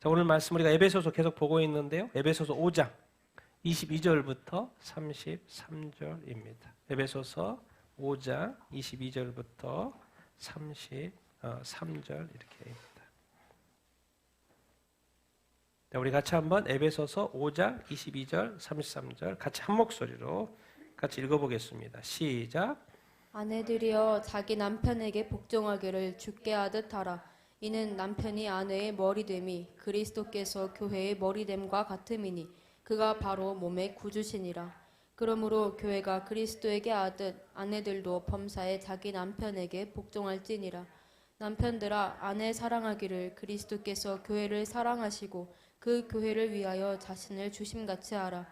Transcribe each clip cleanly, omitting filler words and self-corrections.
자, 오늘 말씀 우리가 에베소서 계속 보고 있는데요. 에베소서 5장 22절부터 33절입니다. 에베소서 5장 22절부터 33절 이렇게입니다. 자, 우리 같이 한번 에베소서 5장 22절 33절 같이 한 목소리로 같이 읽어보겠습니다. 시작. 아내들이여 자기 남편에게 복종하기를 주께 하듯 하라. 이는 남편이 아내의 머리됨이 그리스도께서 교회의 머리됨과 같음이니 그가 바로 몸의 구주시니라. 그러므로 교회가 그리스도에게 하듯 아내들도 범사에 자기 남편에게 복종할지니라. 남편들아 아내 사랑하기를 그리스도께서 교회를 사랑하시고 그 교회를 위하여 자신을 주심같이 하라.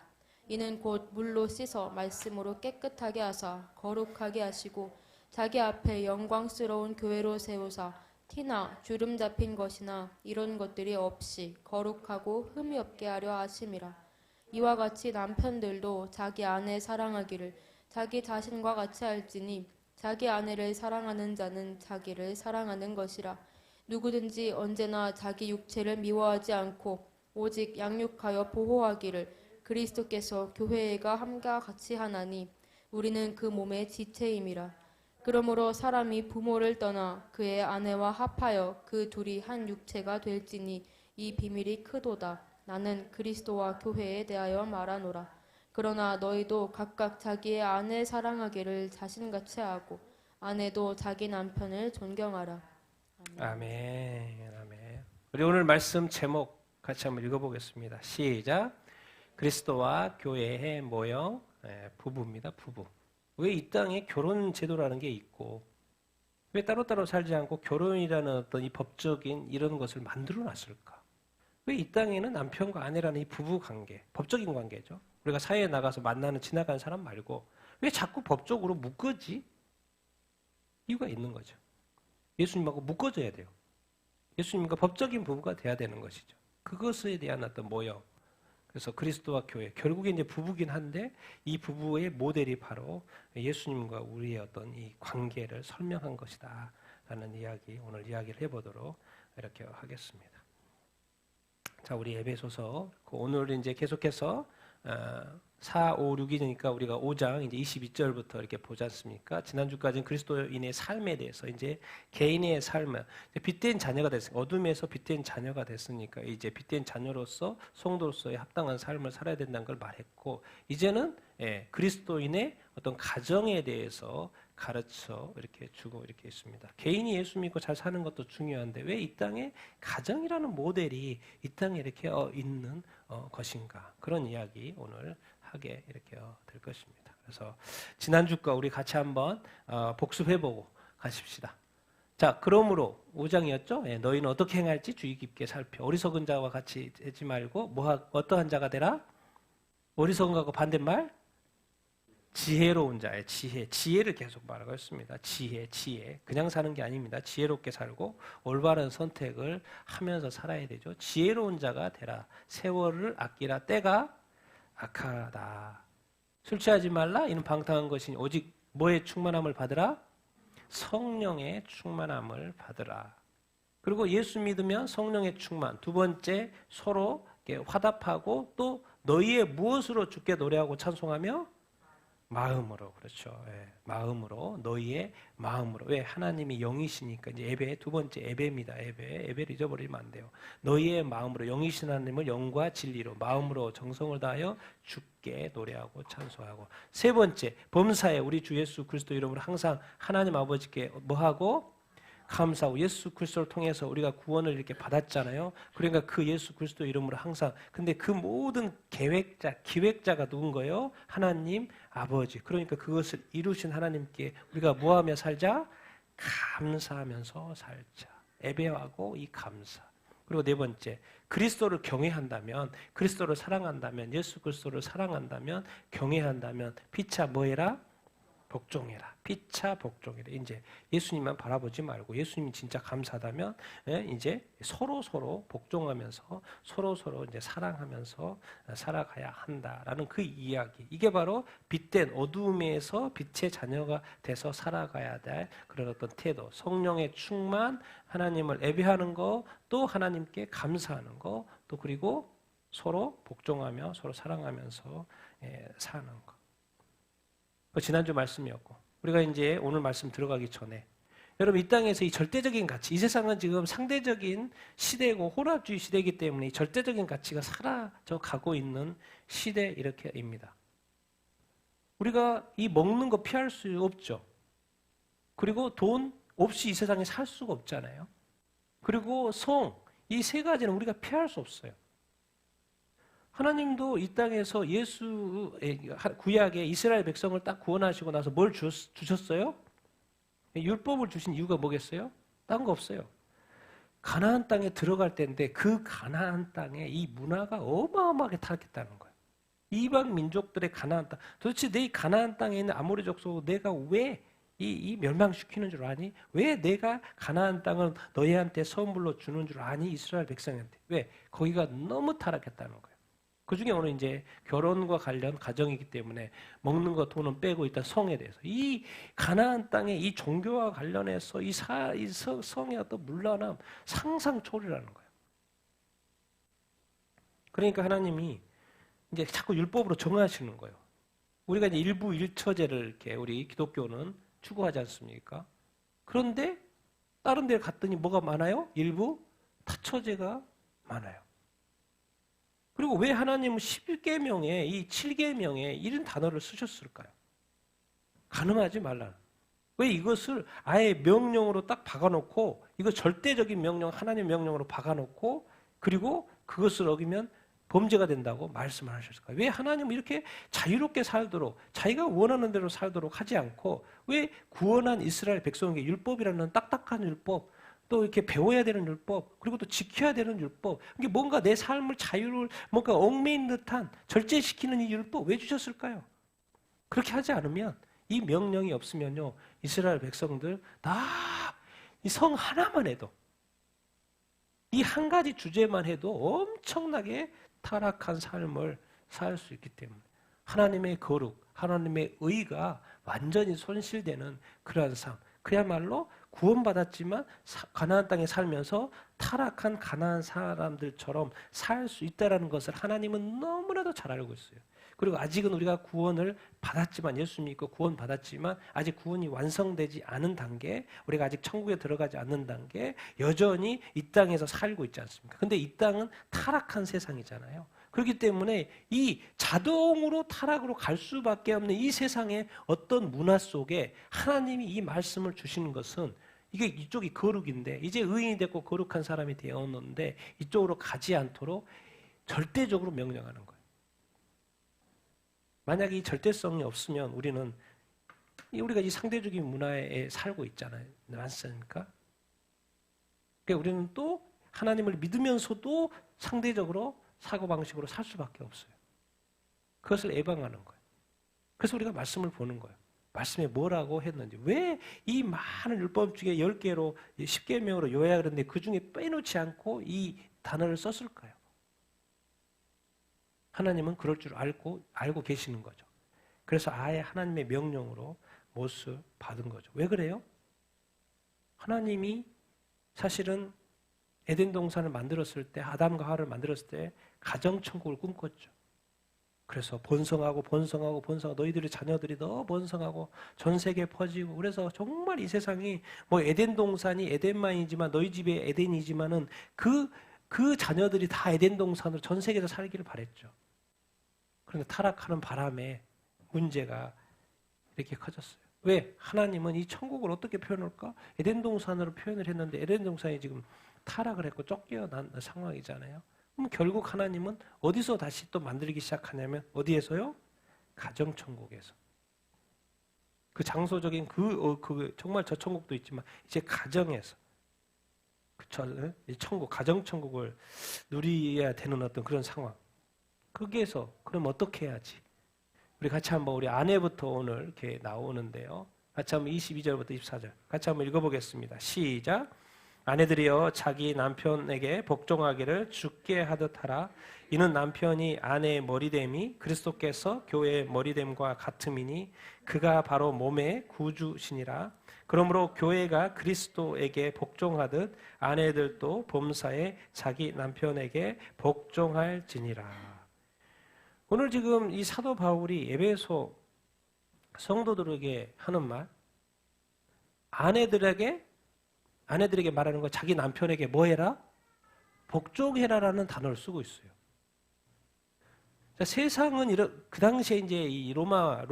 이는 곧 물로 씻어 말씀으로 깨끗하게 하사 거룩하게 하시고 자기 앞에 영광스러운 교회로 세우사 티나 주름 잡힌 것이나 이런 것들이 없이 거룩하고 흠이 없게 하려 하심이라. 이와 같이 남편들도 자기 아내 사랑하기를 자기 자신과 같이 할지니 자기 아내를 사랑하는 자는 자기를 사랑하는 것이라. 누구든지 언제나 자기 육체를 미워하지 않고 오직 양육하여 보호하기를 그리스도께서 교회가 함과 같이 하나니 우리는 그 몸의 지체임이라. 그러므로 사람이 부모를 떠나 그의 아내와 합하여 그 둘이 한 육체가 될지니 이 비밀이 크도다. 나는 그리스도와 교회에 대하여 말하노라. 그러나 너희도 각각 자기의 아내 사랑하기를 자신같이 하고 아내도 자기 남편을 존경하라. 아멘. 아멘. 우리 오늘 말씀 제목 같이 한번 읽어보겠습니다. 시작. 그리스도와 교회의 모형, 부부입니다. 부부. 왜 이 땅에 결혼 제도라는 게 있고 왜 따로따로 살지 않고 결혼이라는 어떤 이 법적인 이런 것을 만들어 놨을까? 왜 이 땅에는 남편과 아내라는 이 부부 관계, 법적인 관계죠. 우리가 사회에 나가서 만나는 지나가는 사람 말고 왜 자꾸 법적으로 묶어지? 이유가 있는 거죠. 예수님하고 묶어져야 돼요. 예수님과 법적인 부부가 돼야 되는 것이죠. 그것에 대한 어떤 모형. 그래서 그리스도와 교회, 결국에 이제 부부긴 한데 이 부부의 모델이 바로 예수님과 우리의 어떤 이 관계를 설명한 것이다 라는 이야기, 오늘 이야기를 해보도록 이렇게 하겠습니다. 자, 우리 에베소서, 오늘 이제 계속해서 4, 5, 6이니까 우리가 5장 이제 22절부터 이렇게 보지 않습니까? 지난주까지는 그리스도인의 삶에 대해서 이제 개인의 삶을 빛된 자녀가 됐으니까 어둠에서 빛된 자녀가 됐으니까 이제 빛된 자녀로서 성도로서의 합당한 삶을 살아야 된다는 걸 말했고 이제는 그리스도인의 어떤 가정에 대해서 가르쳐 이렇게 주고 이렇게 있습니다. 개인이 예수 믿고 잘 사는 것도 중요한데 왜 이 땅에 가정이라는 모델이 이 땅에 이렇게 있는 것인가 그런 이야기 오늘 하게 이렇게 될 것입니다. 그래서 지난주과 우리 같이 한번 복습해보고 가십시다. 자, 그러므로 5장이었죠? 너희는 어떻게 행할지 주의 깊게 살펴. 어리석은 자와 같이 되지 말고 어떠한 자가 되라? 어리석은 자하고 반대말? 지혜로운 자의 지혜를 계속 말하고 있습니다. 지혜. 그냥 사는 게 아닙니다. 지혜롭게 살고 올바른 선택을 하면서 살아야 되죠. 지혜로운 자가 되라. 세월을 아끼라. 때가 악하다. 술 취하지 말라. 이는 방탕한 것이니 오직 뭐의 충만함을 받으라? 성령의 충만함을 받으라. 그리고 예수 믿으면 성령의 충만. 두 번째 서로 화답하고 또 너희의 무엇으로 주께 노래하고 찬송하며? 마음으로. 그렇죠. 마음으로. 너희의 마음으로. 왜? 하나님이 영이시니까 이제 예배 두 번째 예배입니다. 예배를 잊어버리면 안 돼요. 너희의 마음으로 영이신 하나님을 영과 진리로 마음으로 정성을 다하여 주께 노래하고 찬송하고. 세 번째 범사에 우리 주 예수 그리스도 이름으로 항상 하나님 아버지께 뭐하고? 감사하고. 예수 그리스도를 통해서 우리가 구원을 이렇게 받았잖아요. 그러니까 그 예수 그리스도 이름으로 항상. 근데 그 모든 기획자가 누군 거예요? 하나님 아버지. 그러니까 그것을 이루신 하나님께 우리가 뭐하며 살자? 감사하면서 살자. 예배하고 이 감사. 그리고 네 번째, 그리스도를 경외한다면, 그리스도를 사랑한다면, 예수 그리스도를 사랑한다면, 경외한다면 피차 뭐해라? 복종해라. 피차 복종해라. 이제 예수님만 바라보지 말고 예수님이 진짜 감사하다면 이제 서로 복종하면서 서로 이제 사랑하면서 살아가야 한다라는 그 이야기. 이게 바로 빛된 어두움에서 빛의 자녀가 돼서 살아가야 될 그런 어떤 태도. 성령의 충만, 하나님을 예배하는 거, 또 하나님께 감사하는 거, 또 그리고 서로 복종하며 서로 사랑하면서 사는 거. 지난주 말씀이었고, 우리가 이제 오늘 말씀 들어가기 전에 여러분 이 땅에서 이 절대적인 가치, 이 세상은 지금 상대적인 시대고 혼합주의 시대이기 때문에 이 절대적인 가치가 사라져 가고 있는 시대 이렇게입니다. 우리가 이 먹는 거 피할 수 없죠. 그리고 돈 없이 이 세상에 살 수가 없잖아요. 그리고 성, 이 세 가지는 우리가 피할 수 없어요. 하나님도 이 땅에서 구약에 이스라엘 백성을 딱 구원하시고 나서 뭘 주셨어요? 율법을 주신 이유가 뭐겠어요? 딴 거 없어요. 가나안 땅에 들어갈 때인데 그 가나안 땅에 이 문화가 어마어마하게 타락했다는 거예요. 이방 민족들의 가나안 땅. 도대체 내 가나안 땅에 있는 아모리 족속 내가 왜 이 멸망시키는 줄 아니? 왜 내가 가나안 땅을 너희한테 선물로 주는 줄 아니? 이스라엘 백성한테. 왜? 거기가 너무 타락했다는 거예요. 그 중에 오늘 이제 결혼과 관련 가정이기 때문에 먹는 거 돈은 빼고 일단 성에 대해서 이 가나안 땅의 이 종교와 관련해서 이 성의 어떤 문란함 상상 초월이라는 거예요. 그러니까 하나님이 이제 자꾸 율법으로 정하시는 거예요. 우리가 이제 일부 일처제를 이렇게 우리 기독교는 추구하지 않습니까? 그런데 다른 데 갔더니 뭐가 많아요? 일부 타처제가 많아요. 그리고 왜 하나님은 11계명에 이 7계명에 이런 단어를 쓰셨을까요? 간음하지 말라. 왜 이것을 아예 명령으로 딱 박아놓고 이거 절대적인 명령, 하나님 명령으로 박아놓고 그리고 그것을 어기면 범죄가 된다고 말씀을 하셨을까요? 왜 하나님은 이렇게 자유롭게 살도록 자기가 원하는 대로 살도록 하지 않고 왜 구원한 이스라엘 백성에게 율법이라는 딱딱한 율법 또 이렇게 배워야 되는 율법, 그리고 또 지켜야 되는 율법, 이게 뭔가 내 삶을 자유를 뭔가 얽매인 듯한 절제시키는 이 율법 왜 주셨을까요? 그렇게 하지 않으면 이 명령이 없으면요, 이스라엘 백성들 다 이 성 하나만 해도 이 한 가지 주제만 해도 엄청나게 타락한 삶을 살 수 있기 때문에 하나님의 거룩, 하나님의 의가 완전히 손실되는 그러한 삶, 그야말로 구원받았지만 가나안 땅에 살면서 타락한 가나안 사람들처럼 살 수 있다는 것을 하나님은 너무나도 잘 알고 있어요. 그리고 아직은 우리가 구원을 받았지만, 예수 믿고 구원 받았지만 아직 구원이 완성되지 않은 단계, 우리가 아직 천국에 들어가지 않는 단계, 여전히 이 땅에서 살고 있지 않습니까? 근데 이 땅은 타락한 세상이잖아요. 그렇기 때문에 이 자동으로 타락으로 갈 수밖에 없는 이 세상의 어떤 문화 속에 하나님이 이 말씀을 주시는 것은 이게 이쪽이 거룩인데 이제 의인이 됐고 거룩한 사람이 되었는데 이쪽으로 가지 않도록 절대적으로 명령하는 거예요. 만약에 이 절대성이 없으면 우리가 이 상대적인 문화에 살고 있잖아요. 맞습니까? 그러니까 우리는 또 하나님을 믿으면서도 상대적으로 사고방식으로 살 수밖에 없어요. 그것을 예방하는 거예요. 그래서 우리가 말씀을 보는 거예요. 말씀에 뭐라고 했는지, 왜 이 많은 율법 중에 10개로 10계명으로 요약을 했는데 그 중에 빼놓지 않고 이 단어를 썼을까요? 하나님은 그럴 줄 알고 계시는 거죠. 그래서 아예 하나님의 명령으로 못을 받은 거죠. 왜 그래요? 하나님이 사실은 에덴 동산을 만들었을 때, 아담과 하와를 만들었을 때 가정천국을 꿈꿨죠. 그래서 번성하고 너희들의 자녀들이 더 번성하고 전 세계에 퍼지고, 그래서 정말 이 세상이 뭐 에덴 동산이 에덴만이지만 너희 집에 에덴이지만은 그 자녀들이 다 에덴 동산으로 전 세계에서 살기를 바랬죠. 그런데 타락하는 바람에 문제가 이렇게 커졌어요. 왜? 하나님은 이 천국을 어떻게 표현할까? 에덴 동산으로 표현을 했는데 에덴 동산이 지금 타락을 했고 쫓겨난 상황이잖아요. 그럼 결국 하나님은 어디서 다시 또 만들기 시작하냐면 어디에서요? 가정천국에서. 그 장소적인 정말 저 천국도 있지만 이제 가정에서 천국, 가정천국을 누려야 되는 어떤 그런 상황. 거기에서 그럼 어떻게 해야지? 우리 같이 한번 우리 아내부터 오늘 이렇게 나오는데요. 같이 한번 22절부터 24절 같이 한번 읽어보겠습니다. 시작. 아내들이여 자기 남편에게 복종하기를 주께 하듯 하라. 이는 남편이 아내의 머리됨이 그리스도께서 교회의 머리됨과 같음이니 그가 바로 몸의 구주시니라. 그러므로 교회가 그리스도에게 복종하듯 아내들도 범사에 자기 남편에게 복종할지니라. 오늘 지금 이 사도 바울이 에베소 성도들에게 하는 말, 아내들에게 말하는 거 자기 남편에게 뭐 해라? 복종해라라는 단어를 쓰고 있어요. 자, 세상은 그 당시에 이제 이 로마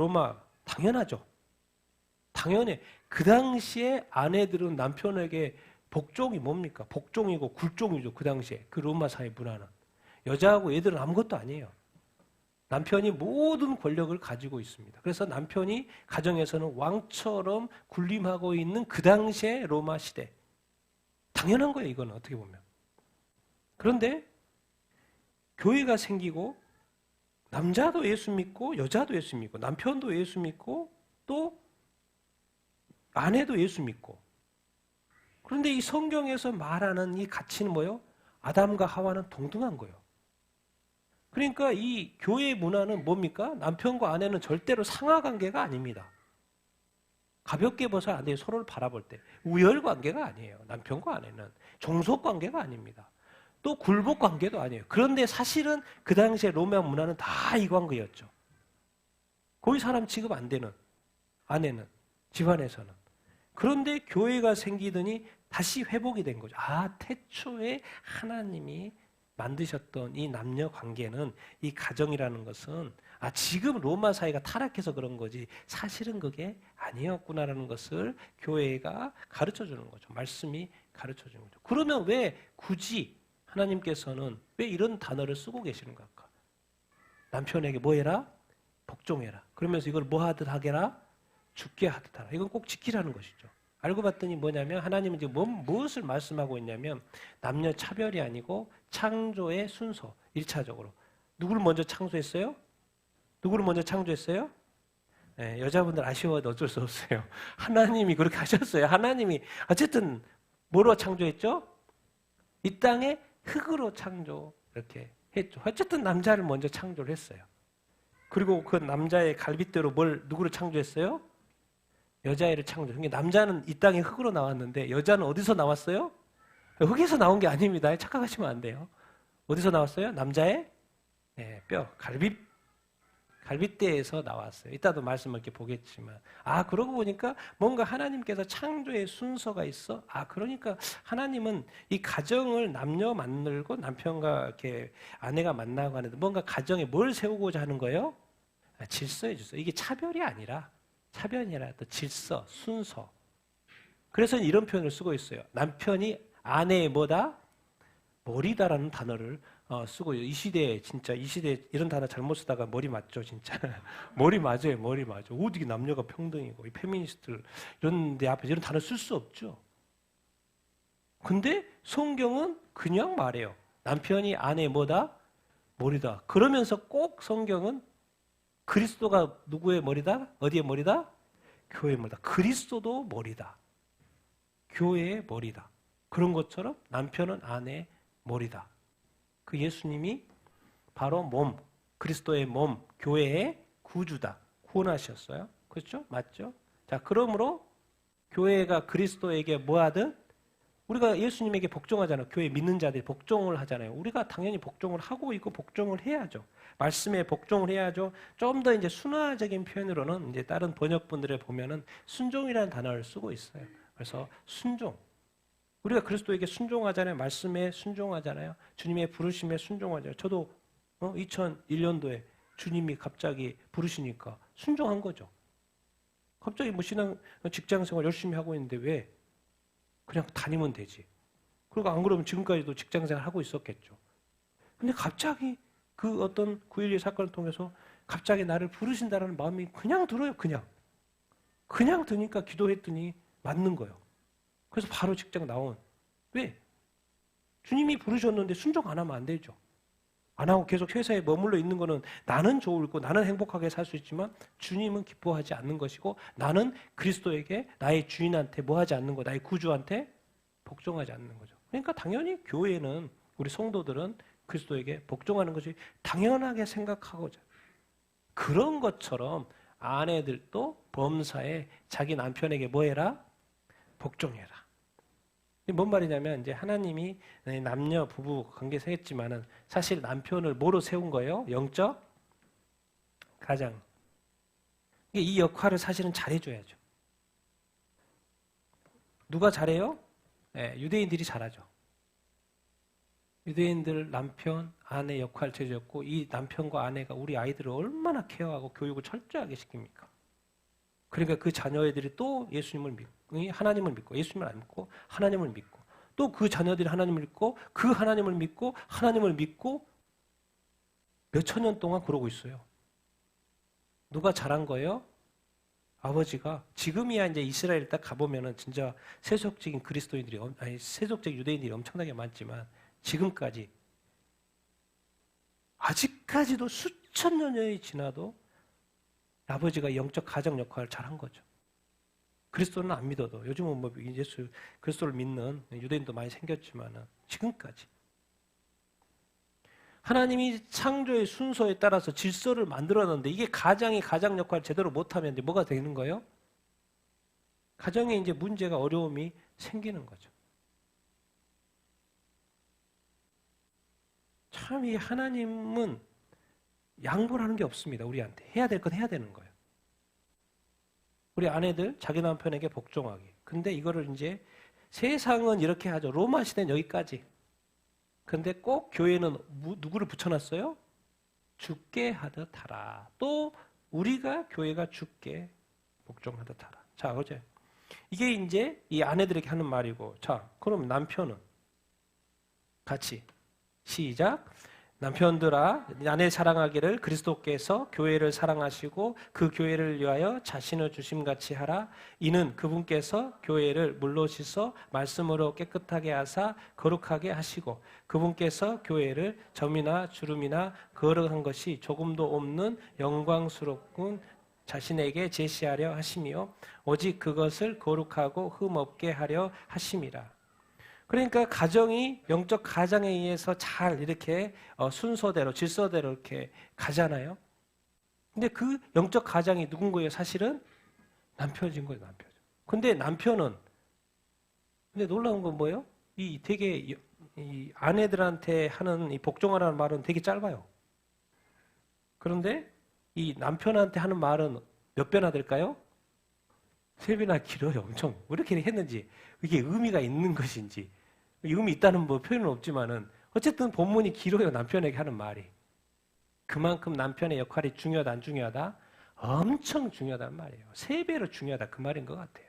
당연하죠. 당연히 그 당시에 아내들은 남편에게 복종이 뭡니까? 복종이고 굴종이죠. 그 당시에 그 로마 사회 문화는 여자하고 애들은 아무것도 아니에요. 남편이 모든 권력을 가지고 있습니다. 그래서 남편이 가정에서는 왕처럼 군림하고 있는 그 당시의 로마 시대. 당연한 거예요, 이거는 어떻게 보면. 그런데 교회가 생기고 남자도 예수 믿고 여자도 예수 믿고 남편도 예수 믿고 또 아내도 예수 믿고. 그런데 이 성경에서 말하는 이 가치는 뭐예요? 아담과 하와는 동등한 거예요. 그러니까 이 교회 문화는 뭡니까? 남편과 아내는 절대로 상하 관계가 아닙니다. 가볍게 봐서 안 돼요. 서로를 바라볼 때. 우열 관계가 아니에요. 남편과 아내는. 종속 관계가 아닙니다. 또 굴복 관계도 아니에요. 그런데 사실은 그 당시에 로마 문화는 다 이 관계였죠. 거의 사람 취급 안 되는 아내는, 집안에서는. 그런데 교회가 생기더니 다시 회복이 된 거죠. 아, 태초에 하나님이 만드셨던 이 남녀 관계는, 이 가정이라는 것은 지금 로마 사회가 타락해서 그런 거지 사실은 그게 아니었구나라는 것을 교회가 가르쳐 주는 거죠. 말씀이 가르쳐 주는 거죠. 그러면 왜 굳이 하나님께서는 왜 이런 단어를 쓰고 계시는 걸까? 남편에게 뭐 해라? 복종해라. 그러면서 이걸 뭐 하듯 하게라? 죽게 하듯 하라. 이건 꼭 지키라는 것이죠. 알고 봤더니 뭐냐면 하나님은 지금 무엇을 말씀하고 있냐면 남녀 차별이 아니고 창조의 순서. 1차적으로. 누구를 먼저 창조했어요? 누구를 먼저 창조했어요? 네, 여자분들 아쉬워도 어쩔 수 없어요. 하나님이 그렇게 하셨어요. 하나님이 어쨌든 뭐로 창조했죠? 이 땅에 흙으로 창조 이렇게 했죠. 어쨌든 남자를 먼저 창조를 했어요. 그리고 그 남자의 갈빗대로 누구를 창조했어요? 여자애를 창조. 그러니까 남자는 이 땅에 흙으로 나왔는데 여자는 어디서 나왔어요? 흙에서 나온 게 아닙니다. 착각하시면 안 돼요. 어디서 나왔어요? 남자의 뼈, 갈빗대에서 나왔어요. 이따도 말씀을 이렇게 보겠지만. 그러고 보니까 뭔가 하나님께서 창조의 순서가 있어? 그러니까 하나님은 이 가정을 남녀 만들고 남편과 이렇게 아내가 만나고 하는데 뭔가 가정에 뭘 세우고자 하는 거예요? 질서에 질서. 이게 차별이 아니라 또 질서, 순서. 그래서 이런 표현을 쓰고 있어요. 남편이 아내의 뭐다? 머리다라는 단어를 쓰고 이 시대에 이런 단어 잘못 쓰다가 머리 맞죠, 진짜. 머리 맞아요, 머리 맞아. 어떻게 남녀가 평등이고, 이 페미니스트들 이런 데 앞에서 이런 단어 쓸 수 없죠. 근데 성경은 그냥 말해요. 남편이 아내의 뭐다? 머리다. 그러면서 꼭 성경은 그리스도가 누구의 머리다? 어디의 머리다? 교회의 머리다. 그리스도도 머리다. 교회의 머리다. 그런 것처럼 남편은 아내의 머리다. 그 예수님이 바로 몸, 그리스도의 몸, 교회의 구주다. 구원하셨어요. 그렇죠? 맞죠? 자, 그러므로 교회가 그리스도에게 뭐 하든 우리가 예수님에게 복종하잖아요. 교회 믿는 자들이 복종을 하잖아요. 우리가 당연히 복종을 하고 있고 복종을 해야죠. 말씀에 복종을 해야죠. 좀 더 이제 순화적인 표현으로는 이제 다른 번역본들에 보면은 순종이라는 단어를 쓰고 있어요. 그래서 순종. 우리가 그리스도에게 순종하잖아요. 말씀에 순종하잖아요. 주님의 부르심에 순종하잖아요. 저도 2001년도에 주님이 갑자기 부르시니까 순종한 거죠. 갑자기 직장생활 열심히 하고 있는데 왜? 그냥 다니면 되지. 그리고 안 그러면 지금까지도 직장생활 하고 있었겠죠. 근데 갑자기 그 어떤 9.12 사건을 통해서 갑자기 나를 부르신다는 마음이 그냥 들어요. 그냥 드니까 기도했더니 맞는 거예요. 그래서 바로 직장 나온. 왜? 주님이 부르셨는데 순종 안 하면 안 되죠. 안 하고 계속 회사에 머물러 있는 거는 나는 좋을고 나는 행복하게 살 수 있지만 주님은 기뻐하지 않는 것이고 나는 그리스도에게 나의 주인한테 뭐 하지 않는 거, 나의 구주한테 복종하지 않는 거죠. 그러니까 당연히 교회는 우리 성도들은 그리스도에게 복종하는 것이 당연하게 생각하고자 그런 것처럼 아내들도 범사에 자기 남편에게 뭐 해라? 복종해라. 이게 뭔 말이냐면 이제 하나님이 남녀 부부 관계 세웠지만은 사실 남편을 뭐로 세운 거예요? 영적 가장. 이 역할을 사실은 잘해줘야죠. 누가 잘해요? 네, 유대인들이 잘하죠. 유대인들 남편, 아내 역할을 해줬고 이 남편과 아내가 우리 아이들을 얼마나 케어하고 교육을 철저하게 시킵니까? 그러니까 그 자녀애들이 또 예수님을 믿고 하나님을 믿고 예수님을 안 믿고 하나님을 믿고 또 그 자녀들이 하나님을 믿고 그 하나님을 믿고 하나님을 믿고 몇천 년 동안 그러고 있어요. 누가 잘한 거예요? 아버지가. 지금이야 이제 이스라엘 딱 가보면은 진짜 세속적인 그리스도인들이 아니 세속적 유대인들이 엄청나게 많지만 지금까지 아직까지도 수천 년이 지나도 아버지가 영적 가정 역할을 잘한 거죠. 그리스도는 안 믿어도 요즘은 뭐 예수 그리스도를 믿는 유대인도 많이 생겼지만은 지금까지 하나님이 창조의 순서에 따라서 질서를 만들어놨는데 이게 가장이 가장 역할을 제대로 못하면 이제 뭐가 되는 거예요? 가정에 이제 문제가 어려움이 생기는 거죠. 참 이 하나님은 양보를 하는 게 없습니다. 우리한테 해야 될 건 해야 되는 거예요. 우리 아내들 자기 남편에게 복종하기. 근데 이거를 이제 세상은 이렇게 하죠. 로마 시대는 여기까지. 근데 꼭 교회는 누구를 붙여놨어요? 죽게 하듯 하라. 또 우리가 교회가 죽게 복종하듯 하라. 자, 어제 이게 이제 이 아내들에게 하는 말이고, 자, 그럼 남편은 같이 시작. 남편들아, 아내 사랑하기를 그리스도께서 교회를 사랑하시고 그 교회를 위하여 자신을 주심같이 하라. 이는 그분께서 교회를 물로 씻어 말씀으로 깨끗하게 하사 거룩하게 하시고 그분께서 교회를 점이나 주름이나 거룩한 것이 조금도 없는 영광스럽군 자신에게 제시하려 하시며 오직 그것을 거룩하고 흠없게 하려 하심이라. 그러니까 가정이 영적 가장에 의해서 잘 이렇게 순서대로 질서대로 이렇게 가잖아요. 근데 그 영적 가장이 누군 거예요? 사실은 남편인 거예요, 남편. 근데 남편은 근데 놀라운 건 뭐예요? 이 되게 이 아내들한테 하는 이 복종하라는 말은 되게 짧아요. 그런데 이 남편한테 하는 말은 몇 배나 될까요? 3배나 길어요, 엄청. 왜 이렇게 했는지 이게 의미가 있는 것인지. 의미 있다는 뭐 표현은 없지만은 어쨌든 본문이 길어요. 남편에게 하는 말이. 그만큼 남편의 역할이 중요하다 안 중요하다? 엄청 중요하단 말이에요. 3배로 중요하다 그 말인 것 같아요.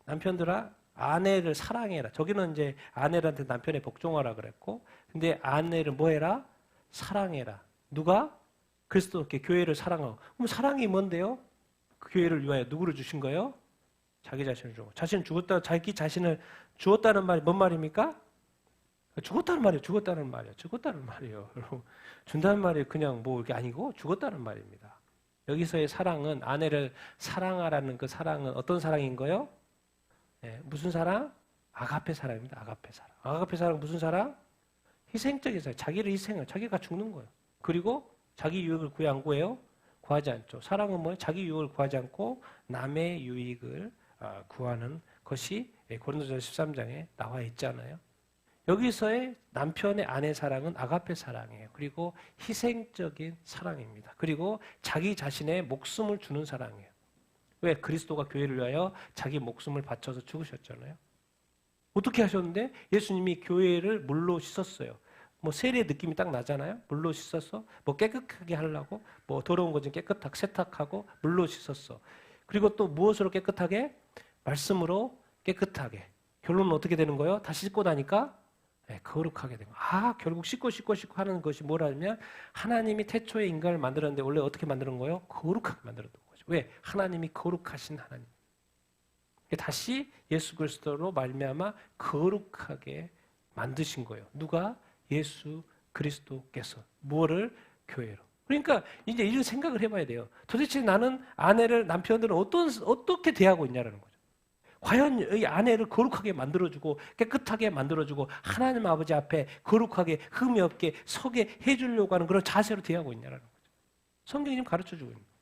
남편들아 아내를 사랑해라. 저기는 이제 아내한테 남편에 복종하라 그랬고 근데 아내를 뭐 해라? 사랑해라. 누가? 그리스도께 교회를 사랑하고. 그럼 사랑이 뭔데요? 그 교회를 위하여 누구를 주신 거예요? 자기 자신을 주고. 자신을 죽었다, 자기 자신을 주었다는 말이 뭔 말입니까? 죽었다는 말이에요. 죽었다는 말이에요. 죽었다는 말이에요. 준다는 말이 그냥 뭐 이게 아니고 죽었다는 말입니다. 여기서의 사랑은 아내를 사랑하라는 그 사랑은 어떤 사랑인 거예요? 네, 무슨 사랑? 아가페 사랑입니다. 아가페 사랑. 아가페 사랑 무슨 사랑? 희생적인 사랑. 자기를 희생을, 자기가 죽는 거예요. 그리고 자기 유익을 구해 안 구해요? 구하지 않죠. 사랑은 뭐예요? 자기 유익을 구하지 않고 남의 유익을 구하는 것이 고린도전서 13장에 나와 있잖아요. 여기서의 남편의 아내 사랑은 아가페 사랑이에요. 그리고 희생적인 사랑입니다. 그리고 자기 자신의 목숨을 주는 사랑이에요. 왜? 그리스도가 교회를 위하여 자기 목숨을 바쳐서 죽으셨잖아요. 어떻게 하셨는데? 예수님이 교회를 물로 씻었어요. 뭐 세례 느낌이 딱 나잖아요. 물로 씻었어. 뭐 깨끗하게 하려고 뭐 더러운 것 좀 깨끗하게 세탁하고 물로 씻었어. 그리고 또 무엇으로 깨끗하게? 말씀으로 깨끗하게. 결론은 어떻게 되는 거예요? 다시 씻고 나니까 거룩하게 되는 거예요. 결국 씻고 하는 것이 뭐라면 하나님이 태초에 인간을 만들었는데 원래 어떻게 만드는 거예요? 거룩하게 만들었던 거죠. 왜? 하나님이 거룩하신 하나님. 다시 예수 그리스도로 말미암아 거룩하게 만드신 거예요. 누가? 예수 그리스도께서 뭐를 교회로. 그러니까 이제 이런 생각을 해봐야 돼요. 도대체 나는 아내를 남편들은 어떻게 대하고 있냐라는 거죠. 과연 이 아내를 거룩하게 만들어주고 깨끗하게 만들어주고 하나님 아버지 앞에 거룩하게 흠이 없게 서게 해주려고 하는 그런 자세로 대하고 있냐라는 거죠. 성경이 지금 가르쳐주고 있는 거예요.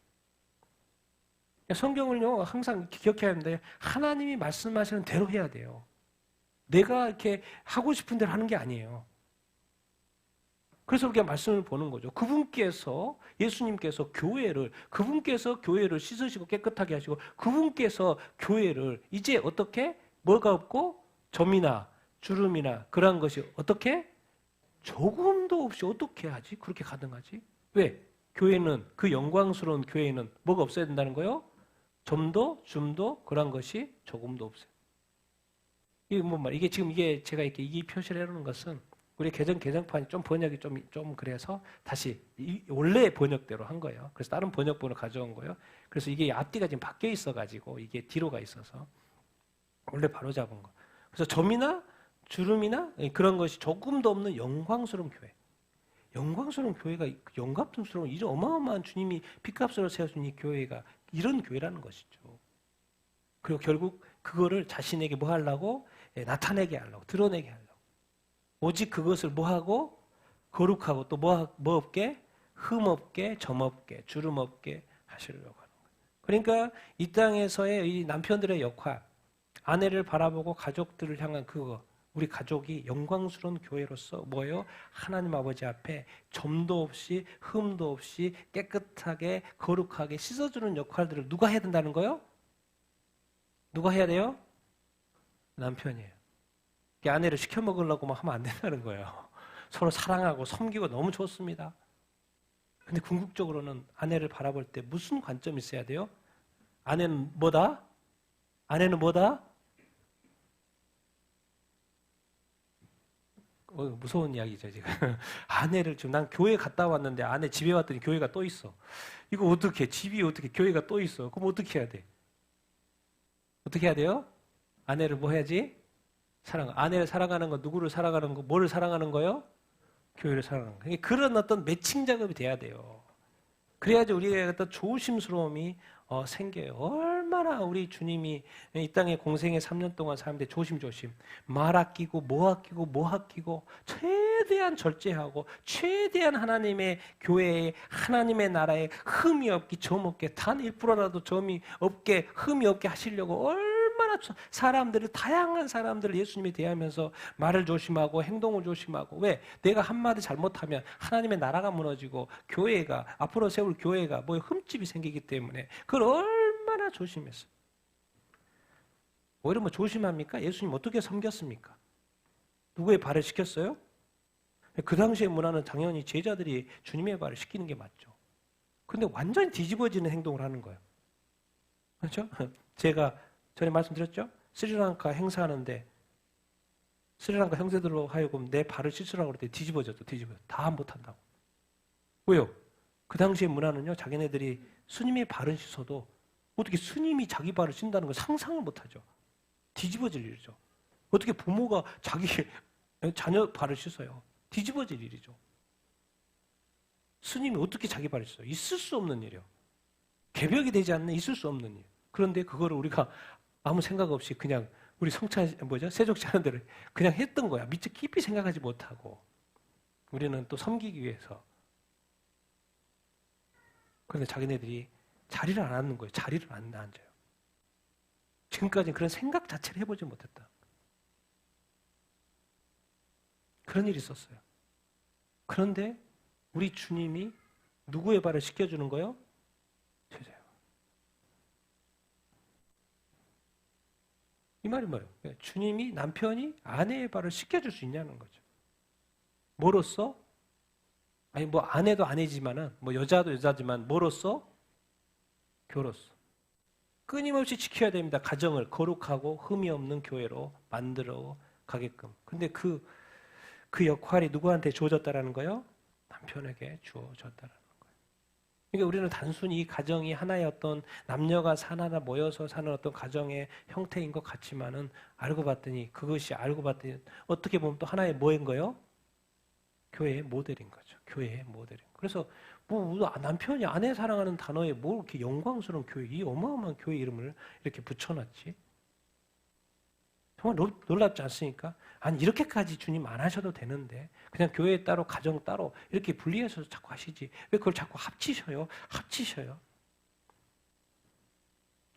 성경을요 항상 기억해야 하는데 하나님이 말씀하시는 대로 해야 돼요. 내가 이렇게 하고 싶은 대로 하는 게 아니에요. 그래서 우리가 말씀을 보는 거죠. 그분께서 예수님께서 그분께서 교회를 씻으시고 깨끗하게 하시고 그분께서 교회를 이제 어떻게 뭐가 없고 점이나 주름이나 그러한 것이 어떻게 조금도 없이 어떻게 하지? 그렇게 가능하지? 왜? 교회는 그 영광스러운 교회는 뭐가 없어야 된다는 거예요? 점도 줌도 그런 것이 조금도 없어요. 이게 지금 제가 이렇게 이 표시를 해놓은 것은 우리 개정판이 좀 번역이 좀 그래서 다시 원래 번역대로 한 거예요. 그래서 다른 번역본을 가져온 거예요. 그래서 이게 앞뒤가 지금 바뀌어 있어가지고 이게 뒤로가 있어서 원래 바로 잡은 거. 그래서 점이나 주름이나 그런 것이 조금도 없는 영광스러운 교회. 영광스러운 교회가 영광스러운 이런 어마어마한 주님이 핏값으로 세워준 이 교회가 이런 교회라는 것이죠. 그리고 결국 그거를 자신에게 뭐 하려고? 나타내게 하려고, 드러내게 하려고. 오직 그것을 뭐 하고? 거룩하고 또 뭐 없게? 흠 없게, 점 없게, 주름 없게 하시려고 하는 거예요. 그러니까 이 땅에서의 이 남편들의 역할, 아내를 바라보고 가족들을 향한 그거, 우리 가족이 영광스러운 교회로서 뭐예요? 하나님 아버지 앞에 점도 없이 흠도 없이 깨끗하게 거룩하게 씻어주는 역할들을 누가 해야 된다는 거예요? 누가 해야 돼요? 남편이에요. 아내를 시켜 먹으려고 하면 안 된다는 거예요. 서로 사랑하고 섬기고 너무 좋습니다. 근데 궁극적으로는 아내를 바라볼 때 무슨 관점이 있어야 돼요? 아내는 뭐다? 아내는 뭐다? 무서운 이야기죠, 지금. 아내를 지금 난 교회 갔다 왔는데 아내 집에 왔더니 교회가 또 있어. 이거 어떻게, 집이 어떻게, 교회가 또 있어. 그럼 어떻게 해야 돼? 어떻게 해야 돼요? 아내를 뭐 해야지? 아내를 사랑하는 거, 누구를 사랑하는 거, 뭐를 사랑하는 거요? 교회를 사랑하는 거. 그런 어떤 매칭 작업이 돼야 돼요. 그래야지 우리의 어떤 조심스러움이 생겨요. 얼마나 우리 주님이 이 땅에 공생의 3년 동안 사는데 조심조심 말 아끼고 뭐 아끼고 최대한 절제하고 최대한 하나님의 교회에 하나님의 나라에 흠이 없게 점 없게 단 1%라도 점이 없게 흠이 없게 하시려고 얼마나 다양한 사람들을 예수님이 대하면서 말을 조심하고 행동을 조심하고 왜? 내가 한마디 잘못하면 하나님의 나라가 무너지고 교회가 앞으로 세울 교회가 뭐 흠집이 생기기 때문에 그걸 얼마나 조심했어요. 오히려 뭐 조심합니까? 예수님 어떻게 섬겼습니까? 누구의 발을 시켰어요? 그 당시의 문화는 당연히 제자들이 주님의 발을 시키는 게 맞죠. 근데 완전히 뒤집어지는 행동을 하는 거예요. 그렇죠? 제가 전에 말씀드렸죠? 스리랑카 행사하는데 스리랑카 형제들로 하여금 내 발을 씻으라고 그럴 때 뒤집어졌죠. 다 못한다고. 왜요? 그 당시의 문화는요. 자기네들이 스님의 발은 씻어도 어떻게 스님이 자기 발을 씻는다는 걸 상상을 못하죠. 뒤집어질 일이죠. 어떻게 부모가 자기 자녀 발을 씻어요. 뒤집어질 일이죠. 스님이 어떻게 자기 발을 씻어요? 있을 수 없는 일이에요. 개벽이 되지 않는 있을 수 없는 일. 그런데 그거를 우리가 아무 생각 없이 그냥 우리 세족지 하는 대로 그냥 했던 거야. 미처 깊이 생각하지 못하고. 우리는 또 섬기기 위해서. 그런데 자기네들이 자리를 안 앉는 거예요. 자리를 안 앉아요. 지금까지는 그런 생각 자체를 해보지 못했다. 그런 일이 있었어요. 그런데 우리 주님이 누구의 발을 씻겨주는 거예요? 제자요. 이 말이 뭐예요? 주님이 남편이 아내의 발을 씻겨줄 수 있냐는 거죠. 뭐로써? 아니 뭐 아내도 아내지만은 뭐 여자도 여자지만 뭐로써? 교로서. 끊임없이 지켜야 됩니다. 가정을 거룩하고 흠이 없는 교회로 만들어 가게끔. 근데 그 역할이 누구한테 주어졌다라는 거예요? 남편에게 주어졌다라는 거예요. 그러니까 우리는 단순히 이 가정이 하나의 어떤 남녀가 하나 모여서 사는 어떤 가정의 형태인 것 같지만은 알고 봤더니 어떻게 보면 또 하나의 뭐인 거예요? 교회의 모델인 거죠. 교회의 모델인. 그래서 뭐 남편이 아내 사랑하는 단어에 뭐 이렇게 영광스러운 교회, 이 어마어마한 교회 이름을 이렇게 붙여놨지? 정말 놀랍지 않습니까? 아니 이렇게까지 주님 안 하셔도 되는데 그냥 교회 따로 가정 따로 이렇게 분리해서 자꾸 하시지 왜 그걸 자꾸 합치셔요?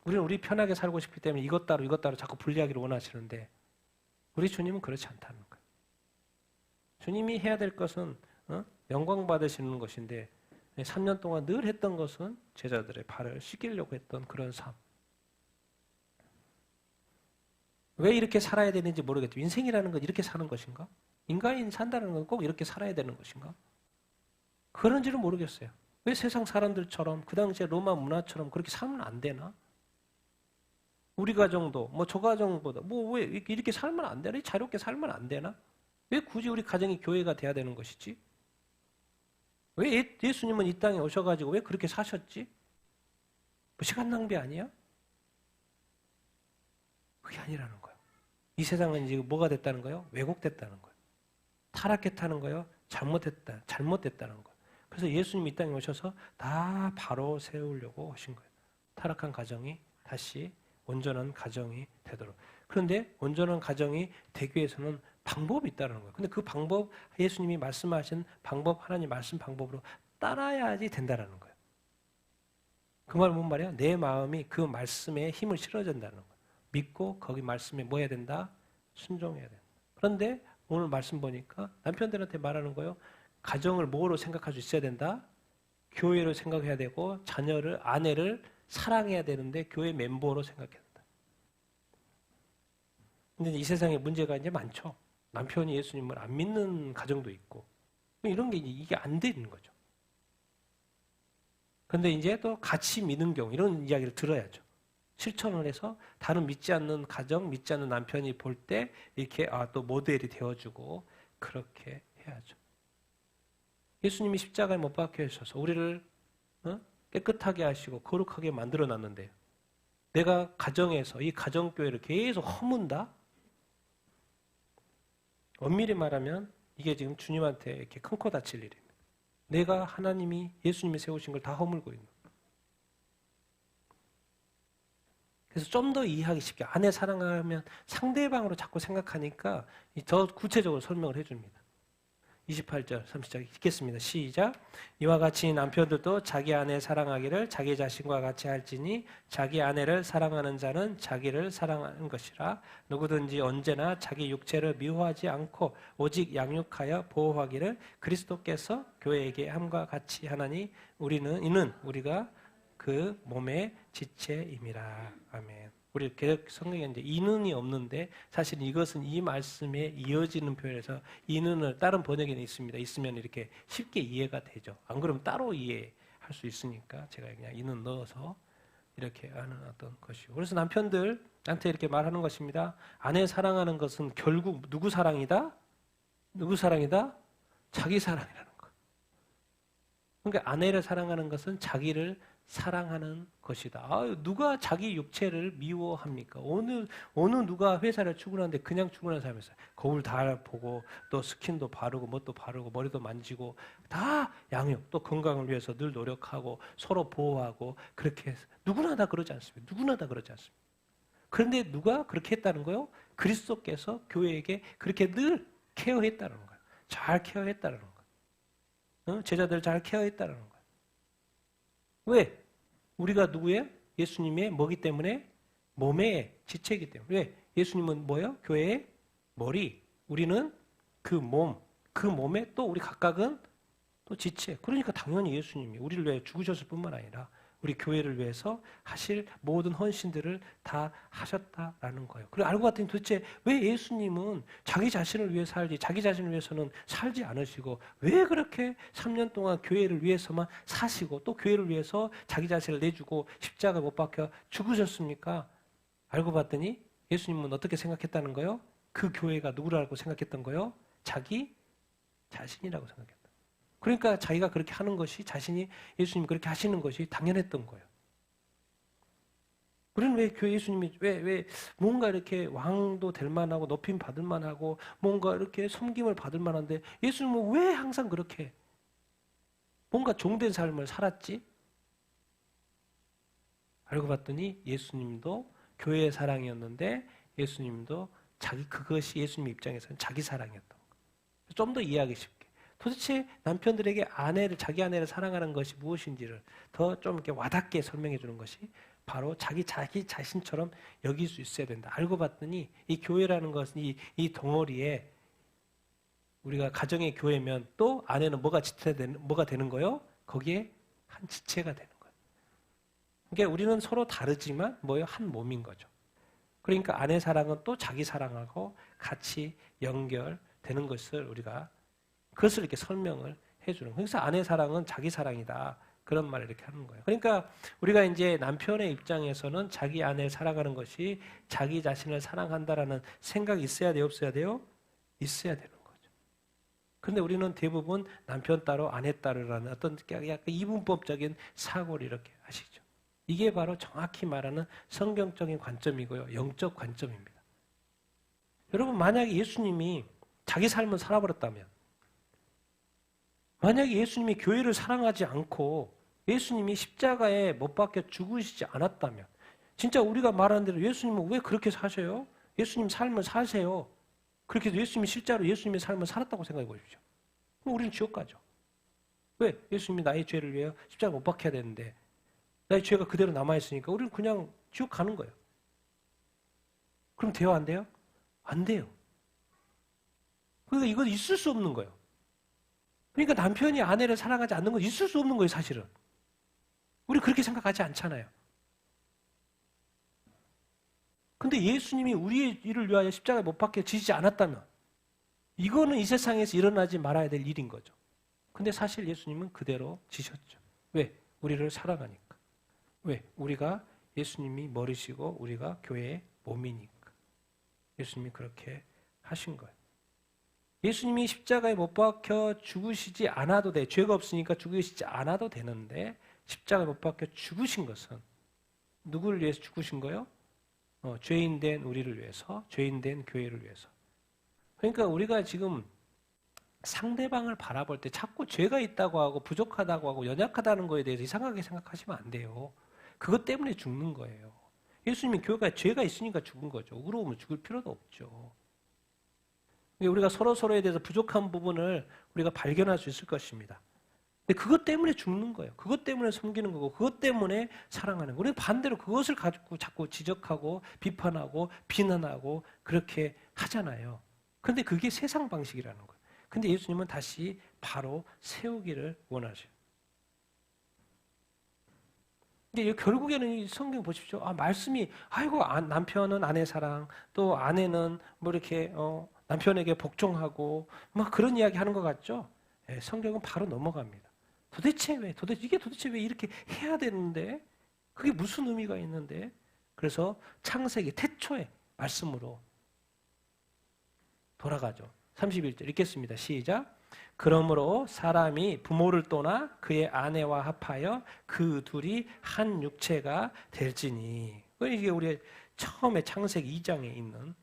우리는 우리 편하게 살고 싶기 때문에 이것 따로 자꾸 분리하기를 원하시는데 우리 주님은 그렇지 않다는 거예요. 주님이 해야 될 것은 영광 받으시는 것인데 3년 동안 늘 했던 것은 제자들의 발을 씻기려고 했던 그런 삶. 왜 이렇게 살아야 되는지 모르겠죠. 인생이라는 건 이렇게 사는 것인가? 인간이 산다는 건 꼭 이렇게 살아야 되는 것인가? 그런지는 모르겠어요. 왜 세상 사람들처럼 그 당시에 로마 문화처럼 그렇게 살면 안 되나? 우리 가정도 뭐 저 가정보다 뭐 왜 이렇게 살면 안 되나? 자유롭게 살면 안 되나? 왜 굳이 우리 가정이 교회가 돼야 되는 것이지? 왜 예수님은 이 땅에 오셔가지고 왜 그렇게 사셨지? 뭐 시간 낭비 아니야? 그게 아니라는 거예요. 이 세상은 이제 뭐가 됐다는 거예요? 왜곡됐다는 거예요. 타락했다는 거예요. 잘못됐다는 거예요. 그래서 예수님이 이 땅에 오셔서 다 바로 세우려고 하신 거예요. 타락한 가정이 다시 온전한 가정이 되도록. 그런데 온전한 가정이 되기 위해서는 방법이 있다는 거예요. 근데 그 방법, 예수님이 말씀하신 방법, 하나님 말씀 방법으로 따라야지 된다는 거예요. 그 말은 뭔 말이야? 내 마음이 그 말씀에 힘을 실어야 된다는 거예요. 믿고 거기 말씀에 뭐 해야 된다? 순종해야 된다. 그런데 오늘 말씀 보니까 남편들한테 말하는 거예요. 가정을 뭐로 생각할 수 있어야 된다? 교회로 생각해야 되고 자녀를, 아내를 사랑해야 되는데 교회 멤버로 생각해야 된다. 근데 이 세상에 문제가 이제 많죠. 남편이 예수님을 안 믿는 가정도 있고 이런 게 이게 안 되는 거죠. 그런데 이제 또 같이 믿는 경우 이런 이야기를 들어야죠. 실천을 해서 다른 믿지 않는 가정, 믿지 않는 남편이 볼 때 이렇게 또 모델이 되어주고 그렇게 해야죠. 예수님이 십자가에 못 박혀 주셔서 우리를 깨끗하게 하시고 거룩하게 만들어 놨는데요. 내가 가정에서 이 가정교회를 계속 허문다? 엄밀히 말하면 이게 지금 주님한테 이렇게 큰 코 다칠 일입니다. 내가 하나님이 예수님이 세우신 걸 다 허물고 있는 거예요. 그래서 좀 더 이해하기 쉽게 아내 사랑하면 상대방으로 자꾸 생각하니까 더 구체적으로 설명을 해줍니다. 28절, 30절 읽겠습니다. 시작. 이와 같이 남편들도 자기 아내 사랑하기를 자기 자신과 같이 할지니 자기 아내를 사랑하는 자는 자기를 사랑하는 것이라. 누구든지 언제나 자기 육체를 미워하지 않고 오직 양육하여 보호하기를 그리스도께서 교회에게 함과 같이 하나니 이는 우리가 그 몸의 지체임이라. 아멘. 우리 개혁 성경에 이제 이는이 없는데 사실 이것은 이 말씀에 이어지는 표현에서 이는을 다른 번역에는 있습니다. 있으면 이렇게 쉽게 이해가 되죠. 안 그러면 따로 이해할 수 있으니까 제가 그냥 이는 넣어서 이렇게 하는 어떤 것이고. 그래서 남편들한테 이렇게 말하는 것입니다. 아내 사랑하는 것은 결국 누구 사랑이다? 누구 사랑이다? 자기 사랑이라는 거. 그러니까 아내를 사랑하는 것은 자기를 사랑하는 것이다. 누가 자기 육체를 미워합니까? 어느 누가 회사를 출근하는데 그냥 출근하는 사람이 있어요. 거울 다 보고 또 스킨도 바르고 뭣도 바르고 머리도 만지고 다 양육 또 건강을 위해서 늘 노력하고 서로 보호하고 그렇게 해서 누구나 다 그러지 않습니다. 누구나 다 그러지 않습니다. 그런데 누가 그렇게 했다는 거요? 그리스도께서 교회에게 그렇게 늘 케어했다는 거예요. 잘 케어했다는 거예요. 제자들 잘 케어했다는 거예요. 왜? 우리가 누구예요? 예수님의 뭐기 때문에? 몸의 지체이기 때문에. 왜? 예수님은 뭐예요? 교회의 머리. 우리는 그 몸에 또 우리 각각은 또 지체. 그러니까 당연히 예수님이 우리를 위해 죽으셨을 뿐만 아니라 우리 교회를 위해서 하실 모든 헌신들을 다 하셨다라는 거예요. 그리고 알고 봤더니 도대체 왜 예수님은 자기 자신을 위해 살지 자기 자신을 위해서는 살지 않으시고 왜 그렇게 3년 동안 교회를 위해서만 사시고 또 교회를 위해서 자기 자신을 내주고 십자가에 못 박혀 죽으셨습니까? 알고 봤더니 예수님은 어떻게 생각했다는 거예요? 그 교회가 누구라고 생각했던 거예요? 자기 자신이라고 생각했다. 그러니까 자기가 그렇게 하는 것이 자신이 예수님이 그렇게 하시는 것이 당연했던 거예요. 우리는 왜 교회 예수님이 왜 뭔가 이렇게 왕도 될 만하고 높임 받을 만하고 뭔가 이렇게 섬김을 받을 만한데 예수님은 왜 항상 그렇게 뭔가 종된 삶을 살았지? 알고 봤더니 예수님도 교회의 사랑이었는데 예수님도 그것이 예수님 입장에서는 자기 사랑이었던 거예요. 좀 더 이해하기 쉽게. 도대체 남편들에게 자기 아내를 사랑하는 것이 무엇인지를 더 좀 이렇게 와닿게 설명해 주는 것이 바로 자기 자신처럼 여길 수 있어야 된다. 알고 봤더니 이 교회라는 것은 이 덩어리에 우리가 가정의 교회면 또 아내는 뭐가 되는 거요? 거기에 한 지체가 되는 거예요. 그러니까 우리는 서로 다르지만 한 몸인 거죠. 그러니까 아내 사랑은 또 자기 사랑하고 같이 연결되는 것을 그것을 이렇게 설명을 해주는 거예요. 그래서 아내 사랑은 자기 사랑이다. 그런 말을 이렇게 하는 거예요. 그러니까 우리가 이제 남편의 입장에서는 자기 아내를 사랑하는 것이 자기 자신을 사랑한다라는 생각이 있어야 돼요? 없어야 돼요? 있어야 되는 거죠. 그런데 우리는 대부분 남편 따로 아내 따로라는 어떤 약간 이분법적인 사고를 이렇게 하시죠. 이게 바로 정확히 말하는 성경적인 관점이고요. 영적 관점입니다. 여러분 만약에 예수님이 자기 삶을 살아버렸다면 만약에 예수님이 교회를 사랑하지 않고 예수님이 십자가에 못 박혀 죽으시지 않았다면 진짜 우리가 말하는 대로 예수님은 왜 그렇게 사셔요? 예수님 삶을 사세요. 그렇게 해서 예수님이 실제로 예수님의 삶을 살았다고 생각해 보십시오. 그럼 우리는 지옥 가죠. 왜? 예수님이 나의 죄를 위해 십자가 못 박혀야 되는데 나의 죄가 그대로 남아있으니까 우리는 그냥 지옥 가는 거예요. 그럼 돼요? 안 돼요? 안 돼요. 그러니까 이건 있을 수 없는 거예요. 그러니까 남편이 아내를 사랑하지 않는 건 있을 수 없는 거예요, 사실은. 우리 그렇게 생각하지 않잖아요. 근데 예수님이 우리의 일을 위하여 십자가에 못 박혀 지시지 않았다면 이거는 이 세상에서 일어나지 말아야 될 일인 거죠. 근데 사실 예수님은 그대로 지셨죠. 왜? 우리를 사랑하니까. 왜? 우리가 예수님이 머리시고 우리가 교회의 몸이니까. 예수님이 그렇게 하신 거예요. 예수님이 십자가에 못 박혀 죽으시지 않아도 돼. 죄가 없으니까 죽으시지 않아도 되는데 십자가에 못 박혀 죽으신 것은 누구를 위해서 죽으신 거예요? 죄인된 우리를 위해서, 죄인된 교회를 위해서. 그러니까 우리가 지금 상대방을 바라볼 때 자꾸 죄가 있다고 하고 부족하다고 하고 연약하다는 거에 대해서 이상하게 생각하시면 안 돼요. 그것 때문에 죽는 거예요. 예수님이 교회가 죄가 있으니까 죽은 거죠. 의로우면 죽을 필요도 없죠. 우리가 서로에 대해서 부족한 부분을 우리가 발견할 수 있을 것입니다. 근데 그것 때문에 죽는 거예요. 그것 때문에 섬기는 거고 그것 때문에 사랑하는 거예요. 우리는 반대로 그것을 가지고 자꾸 지적하고 비판하고 비난하고 그렇게 하잖아요. 그런데 그게 세상 방식이라는 거예요. 근데 예수님은 다시 바로 세우기를 원하셔요. 근데 결국에는 이 성경 보십시오. 말씀이 남편은 아내 사랑, 또 아내는 이렇게 남편에게 복종하고 그런 이야기 하는 것 같죠? 네, 성경은 바로 넘어갑니다. 이게 도대체 왜 이렇게 해야 되는데? 그게 무슨 의미가 있는데? 그래서 창세기 태초의 말씀으로 돌아가죠. 31절 읽겠습니다. 시작. 그러므로 사람이 부모를 떠나 그의 아내와 합하여 그 둘이 한 육체가 될지니. 이게 우리 처음에 창세기 2장에 있는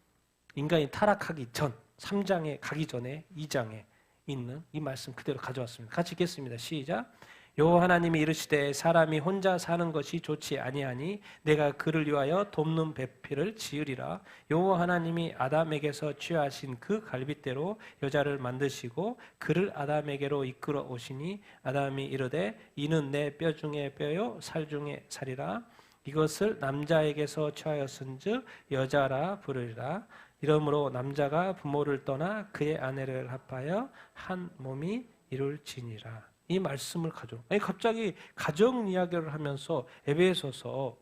인간이 타락하기 전 3장에 가기 전에 2장에 있는 이 말씀 그대로 가져왔습니다. 같이 읽겠습니다. 시작. 여호와 하나님이 이르시되 사람이 혼자 사는 것이 좋지 아니하니 내가 그를 위하여 돕는 배필을 지으리라. 여호와 하나님이 아담에게서 취하신 그 갈빗대로 여자를 만드시고 그를 아담에게로 이끌어 오시니 아담이 이르되 이는 내 뼈 중에 뼈요 살 중에 살이라. 이것을 남자에게서 취하였은즉 여자라 부르리라. 이러므로 남자가 부모를 떠나 그의 아내를 합하여 한 몸이 이룰지니라. 이 말씀을 갑자기 가정 이야기를 하면서 에베소서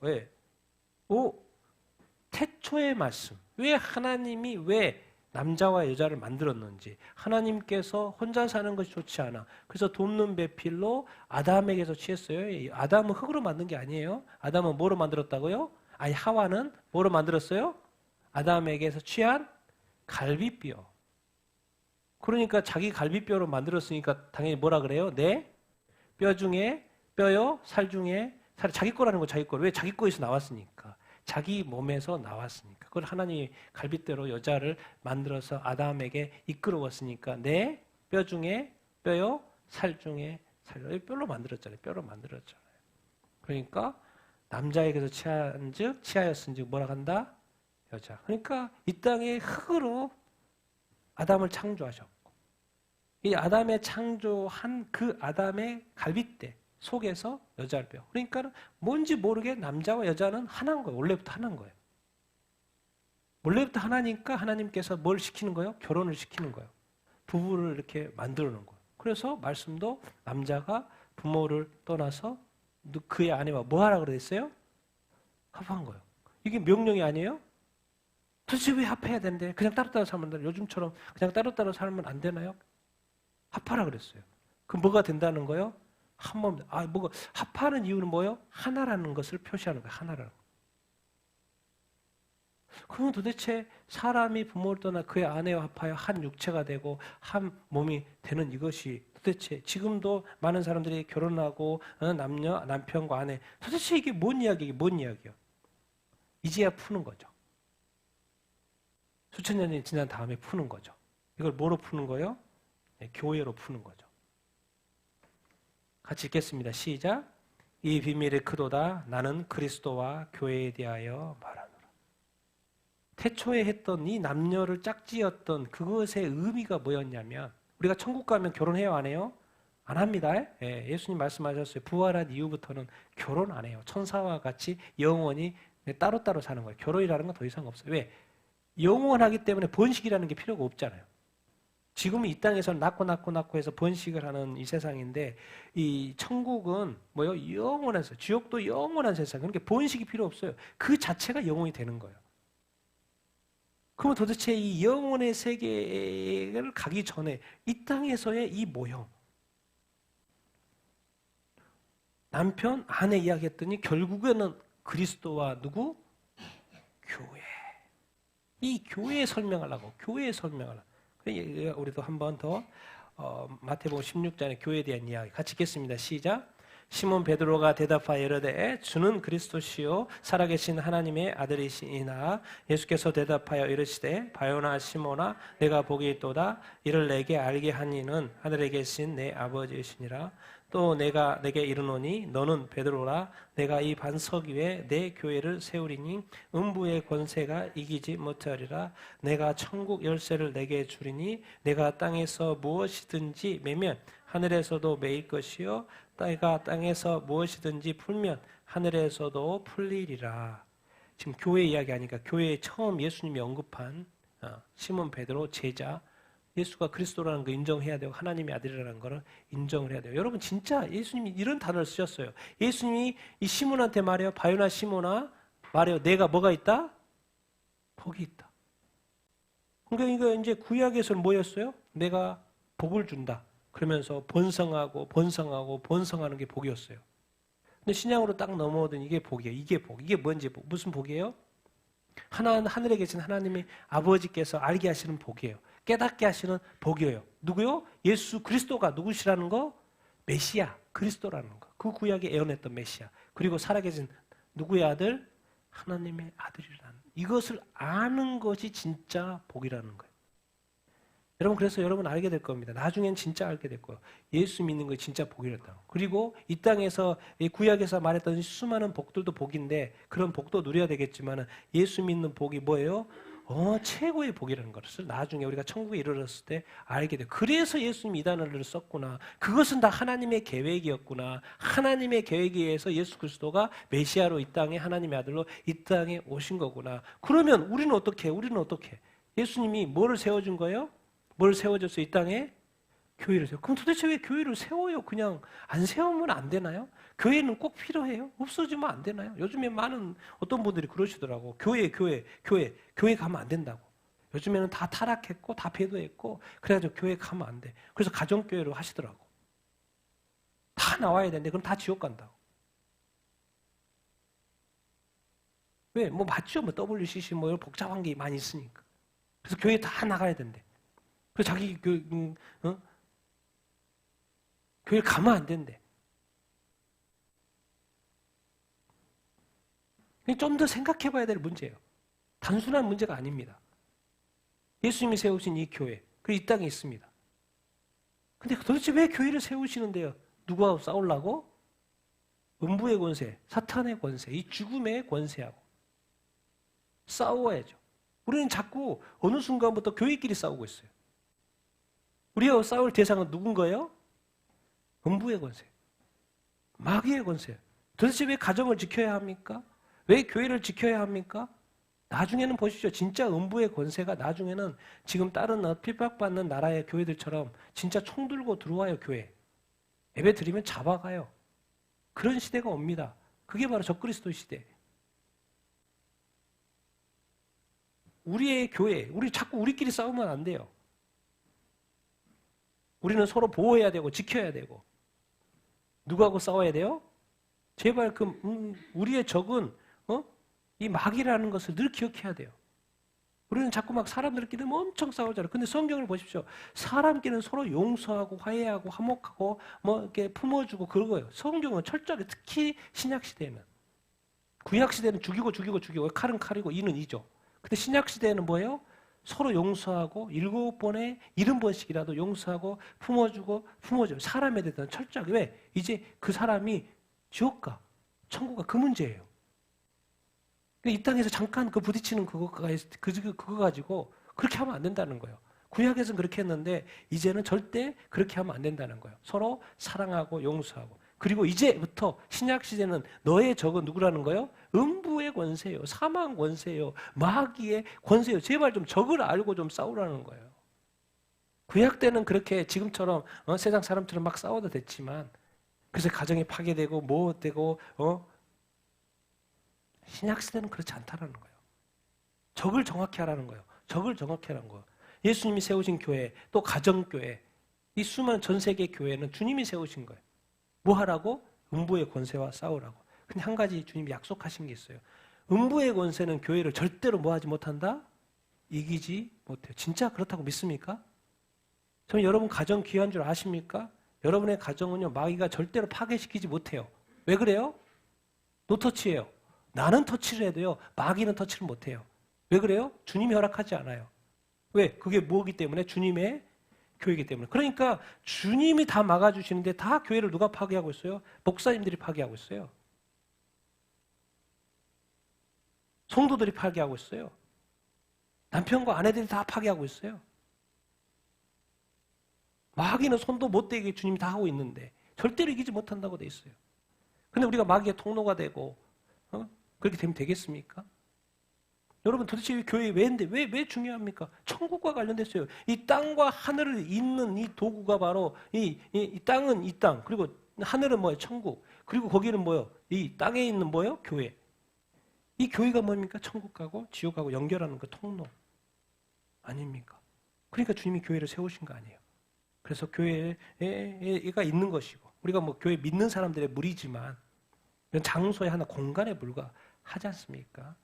태초의 말씀. 왜 하나님이 왜 남자와 여자를 만들었는지. 하나님께서 혼자 사는 것이 좋지 않아. 그래서 돕는 배필로 아담에게서 취했어요. 아담은 흙으로 만든 게 아니에요. 아담은 뭐로 만들었다고요? 하와는 뭐로 만들었어요? 아담에게서 취한 갈비뼈. 그러니까 자기 갈비뼈로 만들었으니까 당연히 뭐라 그래요? 내 뼈 중에 뼈요, 살 중에 살. 자기 거라는 거 자기 거. 왜? 자기 거에서 나왔으니까. 자기 몸에서 나왔으니까. 그걸 하나님이 갈빗대로 여자를 만들어서 아담에게 이끌어왔으니까 내 뼈 중에 뼈요, 살 중에 살요. 뼈로 만들었잖아요. 뼈로 만들었잖아요. 그러니까 남자에게서 취하였은즉 뭐라 한다? 여자. 그러니까 이 땅에 흙으로 아담을 창조하셨고 이 아담의 창조한 그 아담의 갈빗대 속에서 여자를 빼요. 그러니까 뭔지 모르게 남자와 여자는 하나인 거예요. 원래부터 하나인 거예요. 원래부터 하나니까 하나님께서 뭘 시키는 거예요? 결혼을 시키는 거예요. 부부를 이렇게 만들어 놓은 거예요. 그래서 말씀도 남자가 부모를 떠나서 그의 아내와 뭐 하라 그랬어요? 합한 거예요. 이게 명령이 아니에요? 도대체 왜 합해야 되는데? 그냥 따로따로 살면 안 돼요? 요즘처럼 그냥 따로따로 살면 안 되나요? 합하라 그랬어요. 그럼 뭐가 된다는 거예요? 한 몸. 뭐가 합하는 이유는 뭐예요? 하나라는 것을 표시하는 거예요. 하나라는 거. 그러면 도대체 사람이 부모를 떠나 그의 아내와 합하여 한 육체가 되고 한 몸이 되는 이것이 도대체 지금도 많은 사람들이 결혼하고 남편과 아내 도대체 이게 뭔 이야기예요? 뭔 이야기예요? 이제야 푸는 거죠. 수천 년이 지난 다음에 푸는 거죠. 이걸 뭐로 푸는 거예요? 교회로 푸는 거죠. 같이 읽겠습니다. 시작. 이 비밀이 크도다. 나는 그리스도와 교회에 대하여 말하노라. 태초에 했던 이 남녀를 짝지었던 그것의 의미가 뭐였냐면 우리가 천국 가면 결혼해요? 안 해요? 안 합니다. 예수님 말씀하셨어요. 부활한 이후부터는 결혼 안 해요. 천사와 같이 영원히 따로따로 사는 거예요. 결혼이라는 건 더 이상 없어요. 왜? 영원하기 때문에 번식이라는 게 필요가 없잖아요. 지금 이 땅에서는 낳고 해서 번식을 하는 이 세상인데 이 천국은 뭐요? 영원한 세상. 지옥도 영원한 세상. 그러니까 번식이 필요 없어요. 그 자체가 영원이 되는 거예요. 그럼 도대체 이 영혼의 세계를 가기 전에 이 땅에서의 이 모형 남편, 아내 이야기했더니 결국에는 그리스도와 누구? 교회. 이 교회에 설명하려고 교회에 설명하려고 우리도 한 번 더 마태복음 16장의 교회에 대한 이야기 같이 읽겠습니다. 시작. 시몬 베드로가 대답하여 이르되 주는 그리스도시요 살아계신 하나님의 아들이시니라. 예수께서 대답하여 이르시되 바요나 시몬아 내가 복이 있도다. 이를 내게 알게 한 이는 하늘에 계신 내 아버지이시니라. 또 내가 내게 이르노니 너는 베드로라. 내가 이 반석 위에 내 교회를 세우리니 음부의 권세가 이기지 못하리라. 내가 천국 열쇠를 내게 주리니 내가 땅에서 무엇이든지 매면 하늘에서도 매일 것이요 내가 땅에서 무엇이든지 풀면 하늘에서도 풀리리라. 지금 교회 이야기하니까 교회에 처음 예수님이 언급한 시몬 베드로 제자 예수가 그리스도라는 거 인정해야 되고 하나님의 아들이라는 거를 인정을 해야 돼요. 여러분 진짜 예수님이 이런 단어를 쓰셨어요. 예수님이 이 시몬한테 말해요. 바요나 시몬아 말해요. 내가 뭐가 있다? 복이 있다. 그러니까 이거 이제 구약에서는 뭐였어요? 내가 복을 준다. 그러면서 번성하는 게 복이었어요. 근데 신약으로 딱 넘어오더니 이게 복이에요. 이게 복. 이게 뭔지 복. 무슨 복이에요? 하늘에 계신 하나님의 아버지께서 알게 하시는 복이에요. 깨닫게 하시는 복이에요. 누구요? 예수 그리스도가 누구시라는 거? 메시아, 그리스도라는 거. 그 구약에 예언했던 메시아. 그리고 살아계신 누구의 아들? 하나님의 아들이라는 이것을 아는 것이 진짜 복이라는 거예요. 여러분 그래서 여러분 알게 될 겁니다. 나중엔 진짜 알게 될 거예요. 예수 믿는 거 진짜 복이랬다고. 그리고 이 땅에서 이 구약에서 말했던 수많은 복들도 복인데 그런 복도 누려야 되겠지만 예수 믿는 복이 뭐예요? 최고의 복이라는 것을 나중에 우리가 천국에 이르렀을 때 알게 돼요. 그래서 예수님이 이 단어를 썼구나. 그것은 다 하나님의 계획이었구나. 하나님의 계획에 의해서 예수 그리스도가 메시아로 이 땅에 하나님의 아들로 이 땅에 오신 거구나. 그러면 우리는 어떻게 해? 예수님이 뭐를 세워준 거예요? 뭘 세워줬어요? 이 땅에? 교회를 세워. 그럼 도대체 왜 교회를 세워요? 그냥 안 세우면 안 되나요? 교회는 꼭 필요해요? 없어지면 안 되나요? 요즘에 많은 어떤 분들이 그러시더라고. 교회 가면 안 된다고. 요즘에는 다 타락했고 다 배도했고 그래가지고 교회 가면 안 돼. 그래서 가정교회로 하시더라고. 다 나와야 되는데 그럼 다 지옥 간다고. 왜? 맞죠? WCC 이런 복잡한 게 많이 있으니까. 그래서 교회 다 나가야 된대. 그래서 자기 교회 가면 안 된대. 좀 더 생각해 봐야 될 문제예요. 단순한 문제가 아닙니다. 예수님이 세우신 이 교회, 그리고 이 땅에 있습니다. 근데 도대체 왜 교회를 세우시는데요? 누구하고 싸우려고? 음부의 권세, 사탄의 권세, 이 죽음의 권세하고 싸워야죠. 우리는 자꾸 어느 순간부터 교회끼리 싸우고 있어요. 우리가 싸울 대상은 누군가요? 음부의 권세, 마귀의 권세. 도대체 왜 가정을 지켜야 합니까? 왜 교회를 지켜야 합니까? 나중에는 보십시오. 진짜 음부의 권세가 나중에는 지금 다른 핍박받는 나라의 교회들처럼 진짜 총 들고 들어와요, 교회. 예배 드리면 잡아가요. 그런 시대가 옵니다. 그게 바로 적그리스도 시대. 우리의 교회, 우리 자꾸 우리끼리 싸우면 안 돼요. 우리는 서로 보호해야 되고 지켜야 되고. 누구하고 싸워야 돼요? 제발 우리의 적은 이 마귀라는 것을 늘 기억해야 돼요. 우리는 자꾸 막 사람들끼리 엄청 싸우잖아요. 근데 성경을 보십시오. 사람끼리는 서로 용서하고 화해하고 화목하고 뭐 이렇게 품어주고 그러고요. 성경은 철저하게 특히 신약 시대에는 구약 시대는 죽이고 칼은 칼이고 이는 이죠. 근데 신약 시대에는 뭐예요? 서로 용서하고 7번에 70번씩이라도 용서하고 품어줘요. 사람에 대해서는 철저하게. 왜? 이제 그 사람이 지옥가, 천국가 그 문제예요. 이 땅에서 잠깐 부딪히는 그거 가지고 그렇게 하면 안 된다는 거예요. 구약에서는 그렇게 했는데 이제는 절대 그렇게 하면 안 된다는 거예요. 서로 사랑하고 용서하고. 그리고 이제부터 신약 시대는 너의 적은 누구라는 거예요? 음부의 권세예요. 사망 권세예요. 마귀의 권세예요. 제발 좀 적을 알고 좀 싸우라는 거예요. 구약 때는 그렇게 지금처럼 세상 사람처럼 막 싸워도 됐지만 그래서 가정이 파괴되고 뭐 되고 신약 시대는 그렇지 않다라는 거예요. 적을 정확히 하라는 거예요. 적을 정확히 하라는 거예요. 예수님이 세우신 교회, 또 가정교회, 이 수많은 전 세계 교회는 주님이 세우신 거예요. 뭐 하라고? 음부의 권세와 싸우라고. 근데 한 가지 주님이 약속하신 게 있어요. 음부의 권세는 교회를 절대로 뭐 하지 못한다? 이기지 못해요. 진짜 그렇다고 믿습니까? 저는 여러분 가정 귀한 줄 아십니까? 여러분의 가정은요, 마귀가 절대로 파괴시키지 못해요. 왜 그래요? 노터치예요. 나는 터치를 해도요, 마귀는 터치를 못해요. 왜 그래요? 주님이 허락하지 않아요. 왜? 그게 뭐기 때문에? 주님의 교회이기 때문에. 그러니까 주님이 다 막아주시는데 다 교회를 누가 파괴하고 있어요? 목사님들이 파괴하고 있어요. 성도들이 파괴하고 있어요. 남편과 아내들이 다 파괴하고 있어요. 마귀는 손도 못 대게 주님이 다 하고 있는데 절대로 이기지 못한다고 돼 있어요. 근데 우리가 마귀의 통로가 되고 그렇게 되면 되겠습니까? 여러분 도대체 이 교회 왜 중요합니까? 천국과 관련됐어요. 이 땅과 하늘을 잇는 이 도구가 바로 이 땅은 이 땅, 그리고 하늘은 뭐예요? 천국. 그리고 거기는 뭐예요? 이 땅에 있는 뭐예요? 교회. 이 교회가 뭡니까? 천국하고 지옥하고 연결하는 그 통로 아닙니까? 그러니까 주님이 교회를 세우신 거 아니에요. 그래서 교회가 있는 것이고 우리가 뭐 교회 믿는 사람들의 무리지만 이런 장소에 하나 공간에 불과하지 않습니까?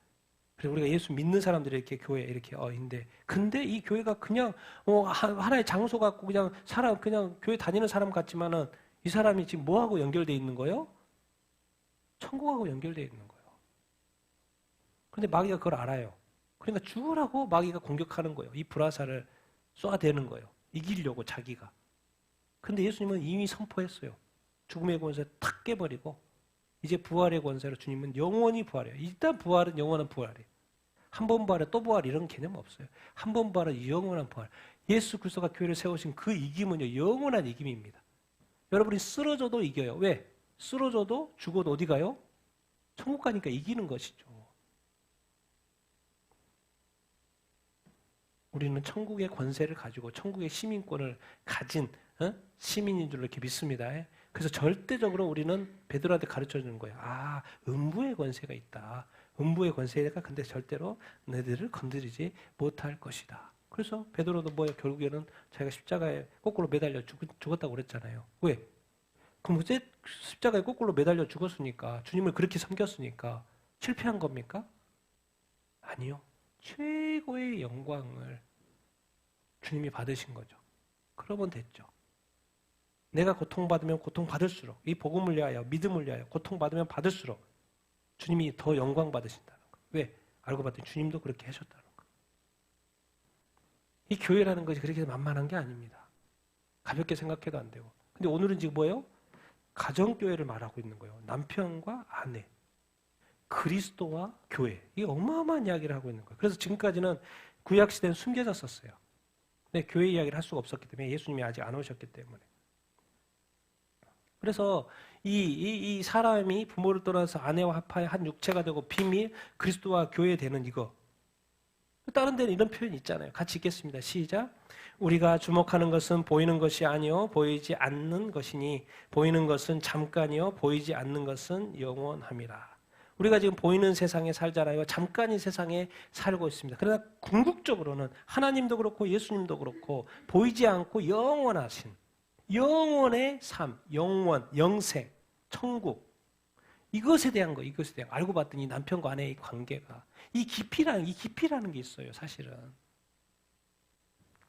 그리고 우리가 예수 믿는 사람들이 이렇게 교회에 이렇게 있는데 근데 이 교회가 그냥 하나의 장소 같고 그냥 그냥 교회 다니는 사람 같지만은 이 사람이 지금 뭐하고 연결되어 있는 거예요? 천국하고 연결되어 있는 거예요. 그런데 마귀가 그걸 알아요. 그러니까 죽으라고 마귀가 공격하는 거예요. 이 불화살을 쏘아대는 거예요. 이기려고 자기가. 근데 예수님은 이미 선포했어요. 죽음의 권세 탁 깨버리고 이제 부활의 권세로 주님은 영원히 부활해요. 일단 부활은 영원한 부활이에요. 한 번 부활에 또 부활 이런 개념 없어요. 한 번 부활은 영원한 부활. 예수 그리스도가 교회를 세우신 그 이김은요. 영원한 이김입니다. 여러분이 쓰러져도 이겨요. 왜? 쓰러져도 죽어도 어디 가요? 천국 가니까 이기는 것이죠. 우리는 천국의 권세를 가지고 천국의 시민권을 가진 시민인 줄로 이렇게 믿습니다. 그래서 절대적으로 우리는 베드로한테 가르쳐주는 거예요. 아, 음부의 권세가 있다. 음부의 권세가 근데 절대로 너희들을 건드리지 못할 것이다. 그래서 베드로도 뭐예요? 결국에는 자기가 십자가에 거꾸로 매달려 죽었다고 그랬잖아요. 왜? 그럼 어째 십자가에 거꾸로 매달려 죽었으니까 주님을 그렇게 섬겼으니까 실패한 겁니까? 아니요. 최고의 영광을 주님이 받으신 거죠. 그러면 됐죠. 내가 고통받으면 고통받을수록 이 복음을 위하여 믿음을 위하여 고통받으면 받을수록 주님이 더 영광 받으신다는 거. 왜? 알고 봤더니 주님도 그렇게 하셨다는 거. 이 교회라는 것이 그렇게 만만한 게 아닙니다. 가볍게 생각해도 안 되고. 근데 오늘은 지금 뭐예요? 가정교회를 말하고 있는 거예요. 남편과 아내, 그리스도와 교회. 이게 어마어마한 이야기를 하고 있는 거예요. 그래서 지금까지는 구약시대는 숨겨졌었어요. 근데 교회 이야기를 할 수가 없었기 때문에, 예수님이 아직 안 오셨기 때문에. 그래서 이 사람이 부모를 떠나서 아내와 합하여 한 육체가 되고 비밀 그리스도와 교회 되는 이거. 다른 데는 이런 표현이 있잖아요. 같이 읽겠습니다. 시작. 우리가 주목하는 것은 보이는 것이 아니요 보이지 않는 것이니 보이는 것은 잠깐이요 보이지 않는 것은 영원함이라. 우리가 지금 보이는 세상에 살잖아요. 잠깐의 세상에 살고 있습니다. 그러나 궁극적으로는 하나님도 그렇고 예수님도 그렇고 보이지 않고 영원하신 영원의 삶, 영원, 영생, 천국 이것에 대한 거, 이것에 대한 알고 봤더니 남편과 아내의 관계가 이 깊이라는 게 있어요. 사실은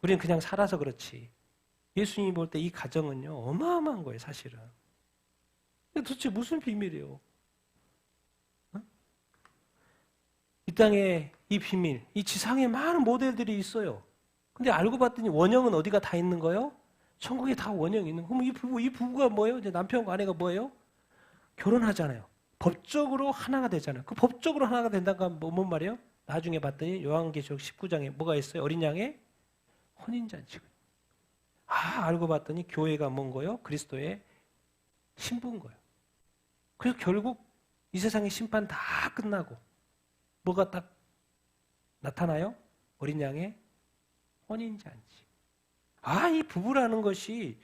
우리는 그냥 살아서 그렇지. 예수님이 볼 때 이 가정은요 어마어마한 거예요. 사실은 도대체 무슨 비밀이에요? 어? 이 땅에 이 비밀, 이 지상에 많은 모델들이 있어요. 근데 알고 봤더니 원형은 어디가 다 있는 거예요? 천국에 다 원형이 있는 거예요. 그럼 이 부부가 뭐예요? 이제 남편과 아내가 뭐예요? 결혼하잖아요. 법적으로 하나가 되잖아요. 그 법적으로 하나가 된다는 건 뭔 말이에요? 나중에 봤더니 요한계시록 19장에 뭐가 있어요? 어린 양의 혼인잔치가. 알고 봤더니 교회가 뭔 거예요? 그리스도의 신부인 거예요. 그래서 결국 이 세상의 심판 다 끝나고 뭐가 딱 나타나요? 어린 양의 혼인잔치. 이 부부라는 것이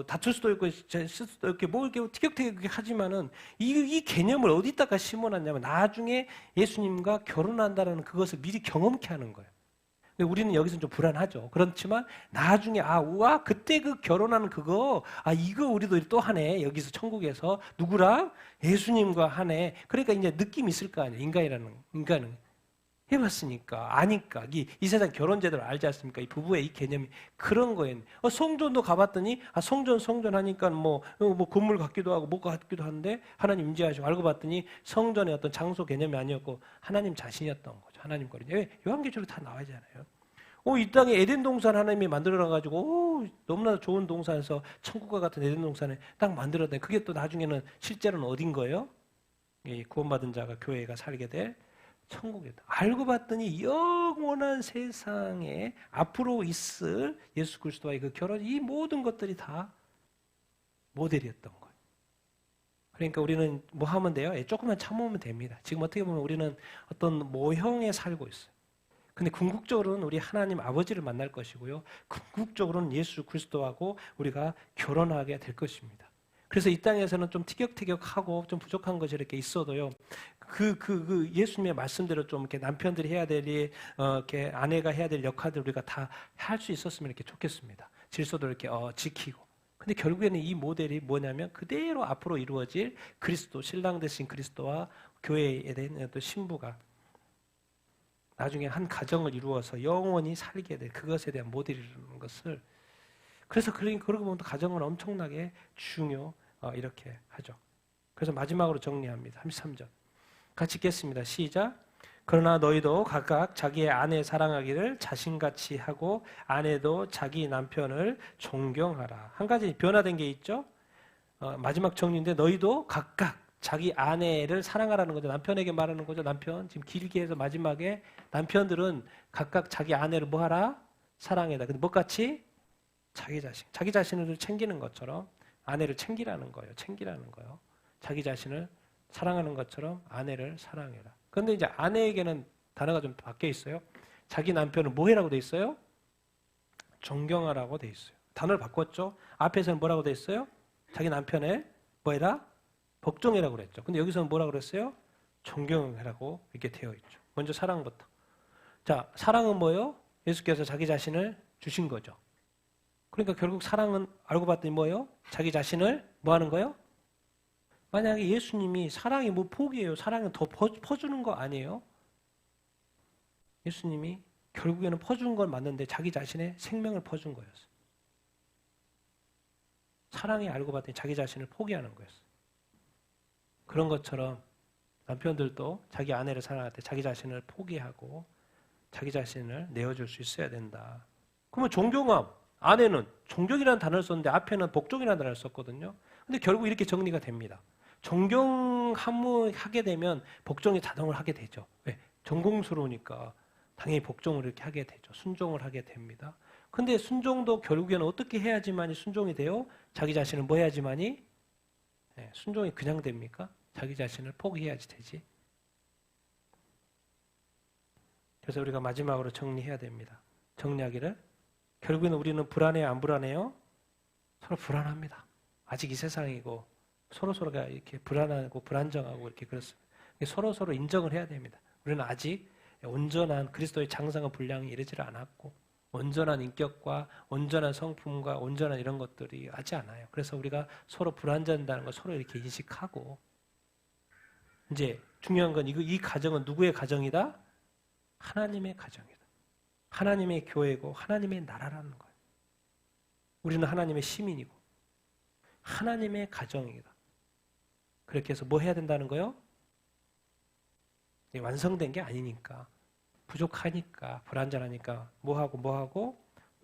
다툴 수도 있고 쓸 수도 있고 뭐 이렇게 티격태격 하지만은 이 개념을 어디다가 심어놨냐면 나중에 예수님과 결혼한다는 그것을 미리 경험케 하는 거예요. 근데 우리는 여기서 좀 불안하죠. 그렇지만 나중에 우와 그때 그 결혼하는 그거 이거 우리도 또 하네. 여기서 천국에서 누구랑 예수님과 하네. 그러니까 이제 느낌이 있을 거 아니에요. 인간은 해봤으니까 아니까 이 세상 결혼 제도를 알지 않습니까? 이 부부의 이 개념이 그런 거예요. 성전도 가봤더니 성전 하니까 뭐 건물 같기도 하고 뭐 같기도 한데 하나님 임재하시고 알고 봤더니 성전의 어떤 장소 개념이 아니었고 하나님 자신이었던 거죠. 하나님 거리. 왜 요한계시록 다 나와있잖아요. 이 땅에 에덴 동산 하나님이 만들어놔가지고 너무나 좋은 동산에서 천국과 같은 에덴 동산에 딱 만들어내. 그게 또 나중에는 실제로는 어딘 거예요? 이 구원받은 자가 교회가 살게 될 천국이다. 알고 봤더니 영원한 세상에 앞으로 있을 예수 그리스도와의 그 결혼, 이 모든 것들이 다 모델이었던 거예요. 그러니까 우리는 뭐 하면 돼요? 조금만 참으면 됩니다. 지금 어떻게 보면 우리는 어떤 모형에 살고 있어요. 근데 궁극적으로는 우리 하나님 아버지를 만날 것이고요. 궁극적으로는 예수 그리스도하고 우리가 결혼하게 될 것입니다. 그래서 이 땅에서는 좀 티격태격하고 좀 부족한 것이 이렇게 있어도요. 그 예수님의 말씀대로 좀 이렇게 남편들이 해야 될 일, 이렇게 아내가 해야 될 역할들 우리가 다 할 수 있었으면 이렇게 좋겠습니다. 질서도 이렇게 지키고. 근데 결국에는 이 모델이 뭐냐면 그대로 앞으로 이루어질 그리스도, 신랑 되신 그리스도와 교회에 대한 또 신부가 나중에 한 가정을 이루어서 영원히 살게 될 그것에 대한 모델이라는 것을 그래서 그러고 보면 가정은 엄청나게 이렇게 하죠. 그래서 마지막으로 정리합니다. 33절. 같이 읽겠습니다. 시작. 그러나 너희도 각각 자기의 아내 사랑하기를 자신같이 하고 아내도 자기 남편을 존경하라. 한 가지 변화된 게 있죠. 마지막 정리인데 너희도 각각 자기 아내를 사랑하라는 거죠. 남편에게 말하는 거죠. 남편 지금 길게 해서 마지막에 남편들은 각각 자기 아내를 뭐하라? 사랑해라. 근데 뭐같이? 자기 자신을 챙기는 것처럼 아내를 챙기라는 거예요. 자기 자신을 사랑하는 것처럼 아내를 사랑해라. 그런데 이제 아내에게는 단어가 좀 바뀌어 있어요. 자기 남편을 뭐 해라고 돼 있어요? 존경하라고 돼 있어요. 단어를 바꿨죠. 앞에서는 뭐라고 돼 있어요? 자기 남편을 뭐 해라? 복종해라고 그랬죠. 근데 여기서는 뭐라고 그랬어요? 존경해라고 이렇게 되어 있죠. 먼저 사랑부터. 자, 사랑은 뭐예요? 예수께서 자기 자신을 주신 거죠. 그러니까 결국 사랑은 알고 봤더니 뭐예요? 자기 자신을 뭐 하는 거예요? 만약에 예수님이 사랑이 뭐 포기예요. 사랑은 더 퍼주는 거 아니에요? 예수님이 결국에는 퍼준 건 맞는데 자기 자신의 생명을 퍼준 거였어요. 사랑이 알고 봤더니 자기 자신을 포기하는 거였어요. 그런 것처럼 남편들도 자기 아내를 사랑할 때 자기 자신을 포기하고 자기 자신을 내어줄 수 있어야 된다. 그러면 존경함, 아내는 존경이라는 단어를 썼는데 앞에는 복종이라는 단어를 썼거든요. 근데 결국 이렇게 정리가 됩니다. 존경하게 되면 복종이 자동으로 하게 되죠. 왜? 존경스러우니까 당연히 복종을 이렇게 하게 되죠. 순종을 하게 됩니다. 근데 순종도 결국에는 어떻게 해야지만이 순종이 돼요? 자기 자신을 뭐 해야지만이? 네, 순종이 그냥 됩니까? 자기 자신을 포기해야지 되지. 그래서 우리가 마지막으로 정리해야 됩니다. 정리하기를. 결국에는 우리는 불안해요, 안 불안해요? 서로 불안합니다. 아직 이 세상이고 서로가 이렇게 불안하고 불안정하고 이렇게 그렇습니다. 서로 인정을 해야 됩니다. 우리는 아직 온전한 그리스도의 장성한 분량이 이르지 않았고 온전한 인격과 온전한 성품과 온전한 이런 것들이 하지 않아요. 그래서 우리가 서로 불완전하다는 걸 서로 이렇게 인식하고 이제 중요한 건 이 가정은 누구의 가정이다? 하나님의 가정이다. 하나님의 교회고 하나님의 나라라는 거예요. 우리는 하나님의 시민이고 하나님의 가정이다. 그렇게 해서 뭐 해야 된다는 거요? 완성된 게 아니니까 부족하니까 불완전하니까 뭐하고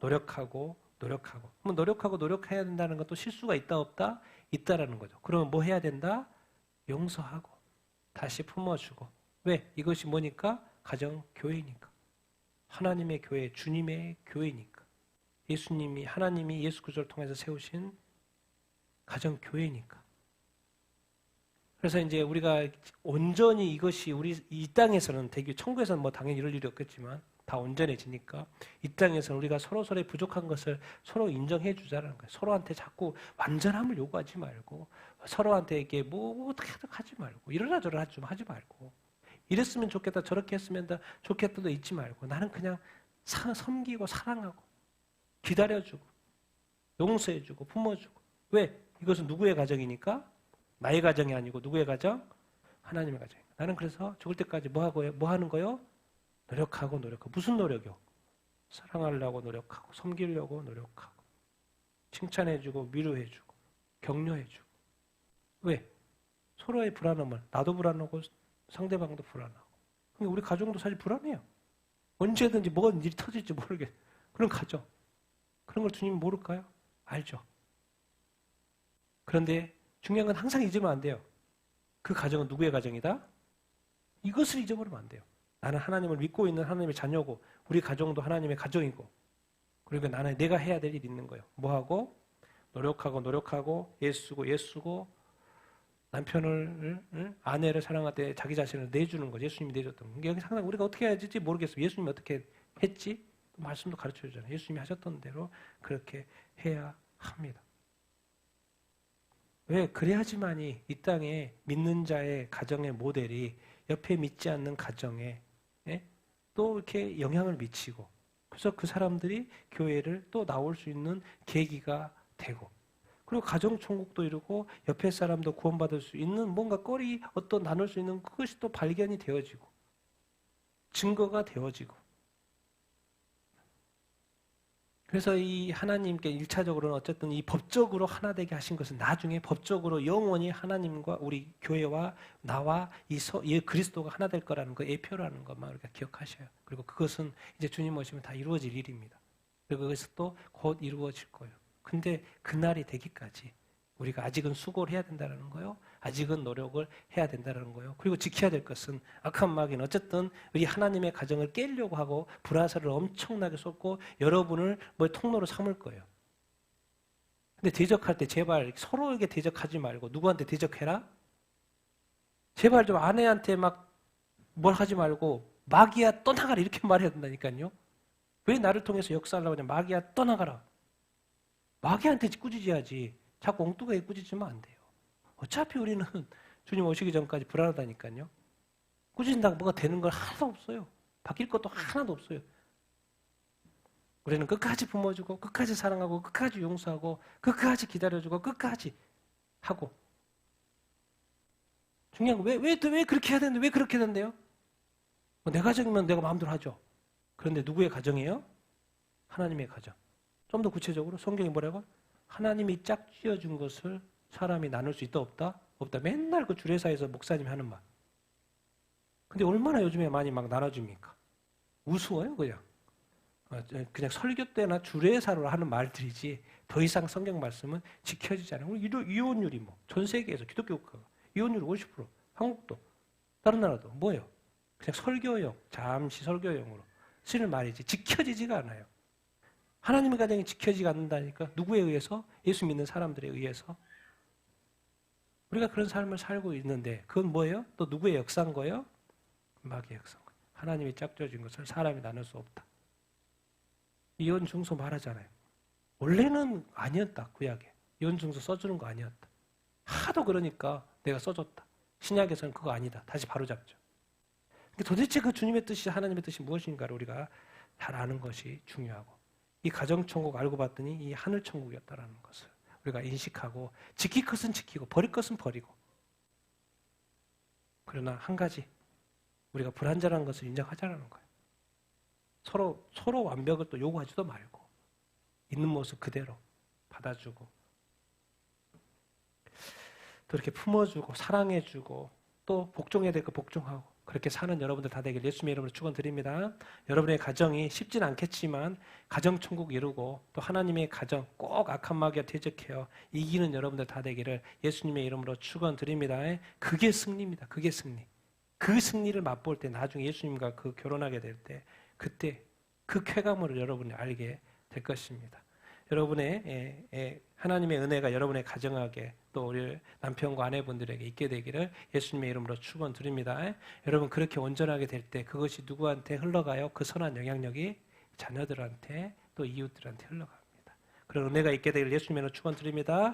노력하고 그럼 노력하고 노력해야 된다는 것도 실수가 있다 없다? 있다라는 거죠. 그러면 뭐 해야 된다? 용서하고 다시 품어주고 왜? 이것이 뭐니까? 가정 교회니까 하나님의 교회, 주님의 교회니까 예수님이 하나님이 예수 그리스도를 통해서 세우신 가정 교회니까. 그래서 이제 우리가 온전히 이것이 우리 이 땅에서는 되게 천국에서는 뭐 당연히 이럴 일이 없겠지만 다 온전해지니까 이 땅에서는 우리가 서로의 부족한 것을 서로 인정해 주자는 거예요. 서로한테 자꾸 완전함을 요구하지 말고 서로한테 이게 뭐 어떻게 하지 말고 이러나 저러나 좀 하지 말고 이랬으면 좋겠다 저렇게 했으면 좋겠다도 잊지 말고 나는 그냥 섬기고 사랑하고 기다려주고 용서해주고 품어주고 왜? 이것은 누구의 가정이니까? 나의 가정이 아니고 누구의 가정? 하나님의 가정이니까. 나는 그래서 죽을 때까지 뭐 하는 거요? 노력하고 무슨 노력이요? 사랑하려고 노력하고 섬기려고 노력하고 칭찬해주고 위로해주고 격려해주고 왜? 서로의 불안함을 나도 불안하고 상대방도 불안하고 그러니까 우리 가정도 사실 불안해요. 언제든지 뭐가 일이 터질지 모르겠어요. 그런 가정 그런 걸 주님이 모를까요? 알죠. 그런데 중요한 건 항상 잊으면 안 돼요. 그 가정은 누구의 가정이다? 이것을 잊어버리면 안 돼요. 나는 하나님을 믿고 있는 하나님의 자녀고 우리 가정도 하나님의 가정이고 그리고 나는 내가 해야 될 일이 있는 거예요. 뭐하고? 노력하고 예수고 남편을 아내를 사랑할 때 자기 자신을 내주는 거죠. 예수님이 내줬던 거. 여기 상당 우리가 어떻게 해야 될지 모르겠어요. 예수님이 어떻게 했지? 말씀도 가르쳐 주잖아요. 예수님이 하셨던 대로 그렇게 해야 합니다. 왜? 그래야지만이 이 땅에 믿는 자의 가정의 모델이 옆에 믿지 않는 가정에 또 이렇게 영향을 미치고 그래서 그 사람들이 교회를 또 나올 수 있는 계기가 되고 그리고 가정천국도 이루고 옆에 사람도 구원받을 수 있는 뭔가 어떤 나눌 수 있는 그것이 또 발견이 되어지고 증거가 되어지고 그래서 이 하나님께 1차적으로는 어쨌든 이 법적으로 하나 되게 하신 것은 나중에 법적으로 영원히 하나님과 우리 교회와 나와 이 그리스도가 하나 될 거라는 거 예표라는 것만 우리가 기억하셔요. 그리고 그것은 이제 주님 오시면 다 이루어질 일입니다. 그리고 그것이 또 곧 이루어질 거예요. 근데 그날이 되기까지 우리가 아직은 수고를 해야 된다는 거예요. 아직은 노력을 해야 된다는 거예요. 그리고 지켜야 될 것은 악한 마귀는 어쨌든 우리 하나님의 가정을 깨려고 하고 불화살을 엄청나게 쏟고 여러분을 통로로 삼을 거예요. 근데 대적할 때 제발 서로에게 대적하지 말고 누구한테 대적해라? 제발 좀 아내한테 막 뭘 하지 말고 마귀야 떠나가라 이렇게 말해야 된다니까요. 왜 나를 통해서 역사하려고 하냐? 마귀야 떠나가라. 마귀한테 꾸짖어야지. 자꾸 엉뚱하게 꾸짖으면 안 돼요. 어차피 우리는 주님 오시기 전까지 불안하다니까요. 꾸짖는다고 뭐가 되는 건 하나도 없어요. 바뀔 것도 하나도 없어요. 우리는 끝까지 품어주고 끝까지 사랑하고 끝까지 용서하고 끝까지 기다려주고 끝까지 하고 중요한 건 왜 그렇게 해야 되는데 왜 그렇게 된대요? 내 가정이면 내가 마음대로 하죠. 그런데 누구의 가정이에요? 하나님의 가정. 좀 더 구체적으로 성경이 뭐라고? 하나님이 짝지어준 것을 사람이 나눌 수 있다 없다? 없다. 맨날 그 주례사에서 목사님이 하는 말. 근데 얼마나 요즘에 많이 막 나눠줍니까? 우스워요, 그냥. 그냥 설교 때나 주례사로 하는 말들이지 더 이상 성경 말씀은 지켜지지 않아요. 이혼율이 뭐 전 세계에서 기독교 국가가 이혼율 50%, 한국도 다른 나라도 뭐예요? 그냥 설교용, 잠시 설교용으로 쓰는 말이지 지켜지지가 않아요. 하나님의 가정이 지켜지지 않는다니까. 누구에 의해서? 예수 믿는 사람들에 의해서. 우리가 그런 삶을 살고 있는데 그건 뭐예요? 또 누구의 역사인 거예요? 마귀의 역사인 거예요. 하나님이 짝져진 것을 사람이 나눌 수 없다. 이혼 중소 말하잖아요. 원래는 아니었다, 구약에. 이혼 중소 써주는 거 아니었다. 하도 그러니까 내가 써줬다. 신약에서는 그거 아니다. 다시 바로잡죠. 도대체 그 주님의 뜻이, 하나님의 뜻이 무엇인가를 우리가 잘 아는 것이 중요하고, 이 가정천국 알고 봤더니 이 하늘천국이었다라는 것을 우리가 인식하고, 지킬 것은 지키고 버릴 것은 버리고, 그러나 한 가지 우리가 불완전한 것을 인정하자라는 거예요. 서로 완벽을 또 요구하지도 말고 있는 모습 그대로 받아주고 또 이렇게 품어주고 사랑해주고 또 복종해야 될 거 복종하고 그렇게 사는 여러분들 다 되길 예수님의 이름으로 축원드립니다. 여러분의 가정이 쉽진 않겠지만 가정천국 이루고 또 하나님의 가정 꼭 악한 마귀와 대적해요 이기는 여러분들 다 되기를 예수님의 이름으로 축원드립니다. 그게 승리입니다. 그게 승리. 그 승리를 맛볼 때 나중에 예수님과 그 결혼하게 될 때 그때 그 쾌감을 여러분이 알게 될 것입니다. 여러분의 하나님의 은혜가 여러분의 가정에게 또 우리 남편과 아내분들에게 있게 되기를 예수님의 이름으로 축원드립니다. 여러분 그렇게 온전하게 될 때 그것이 누구한테 흘러가요? 그 선한 영향력이 자녀들한테 또 이웃들한테 흘러갑니다. 그런 은혜가 있게 되기를 예수님의 이름으로 축원드립니다.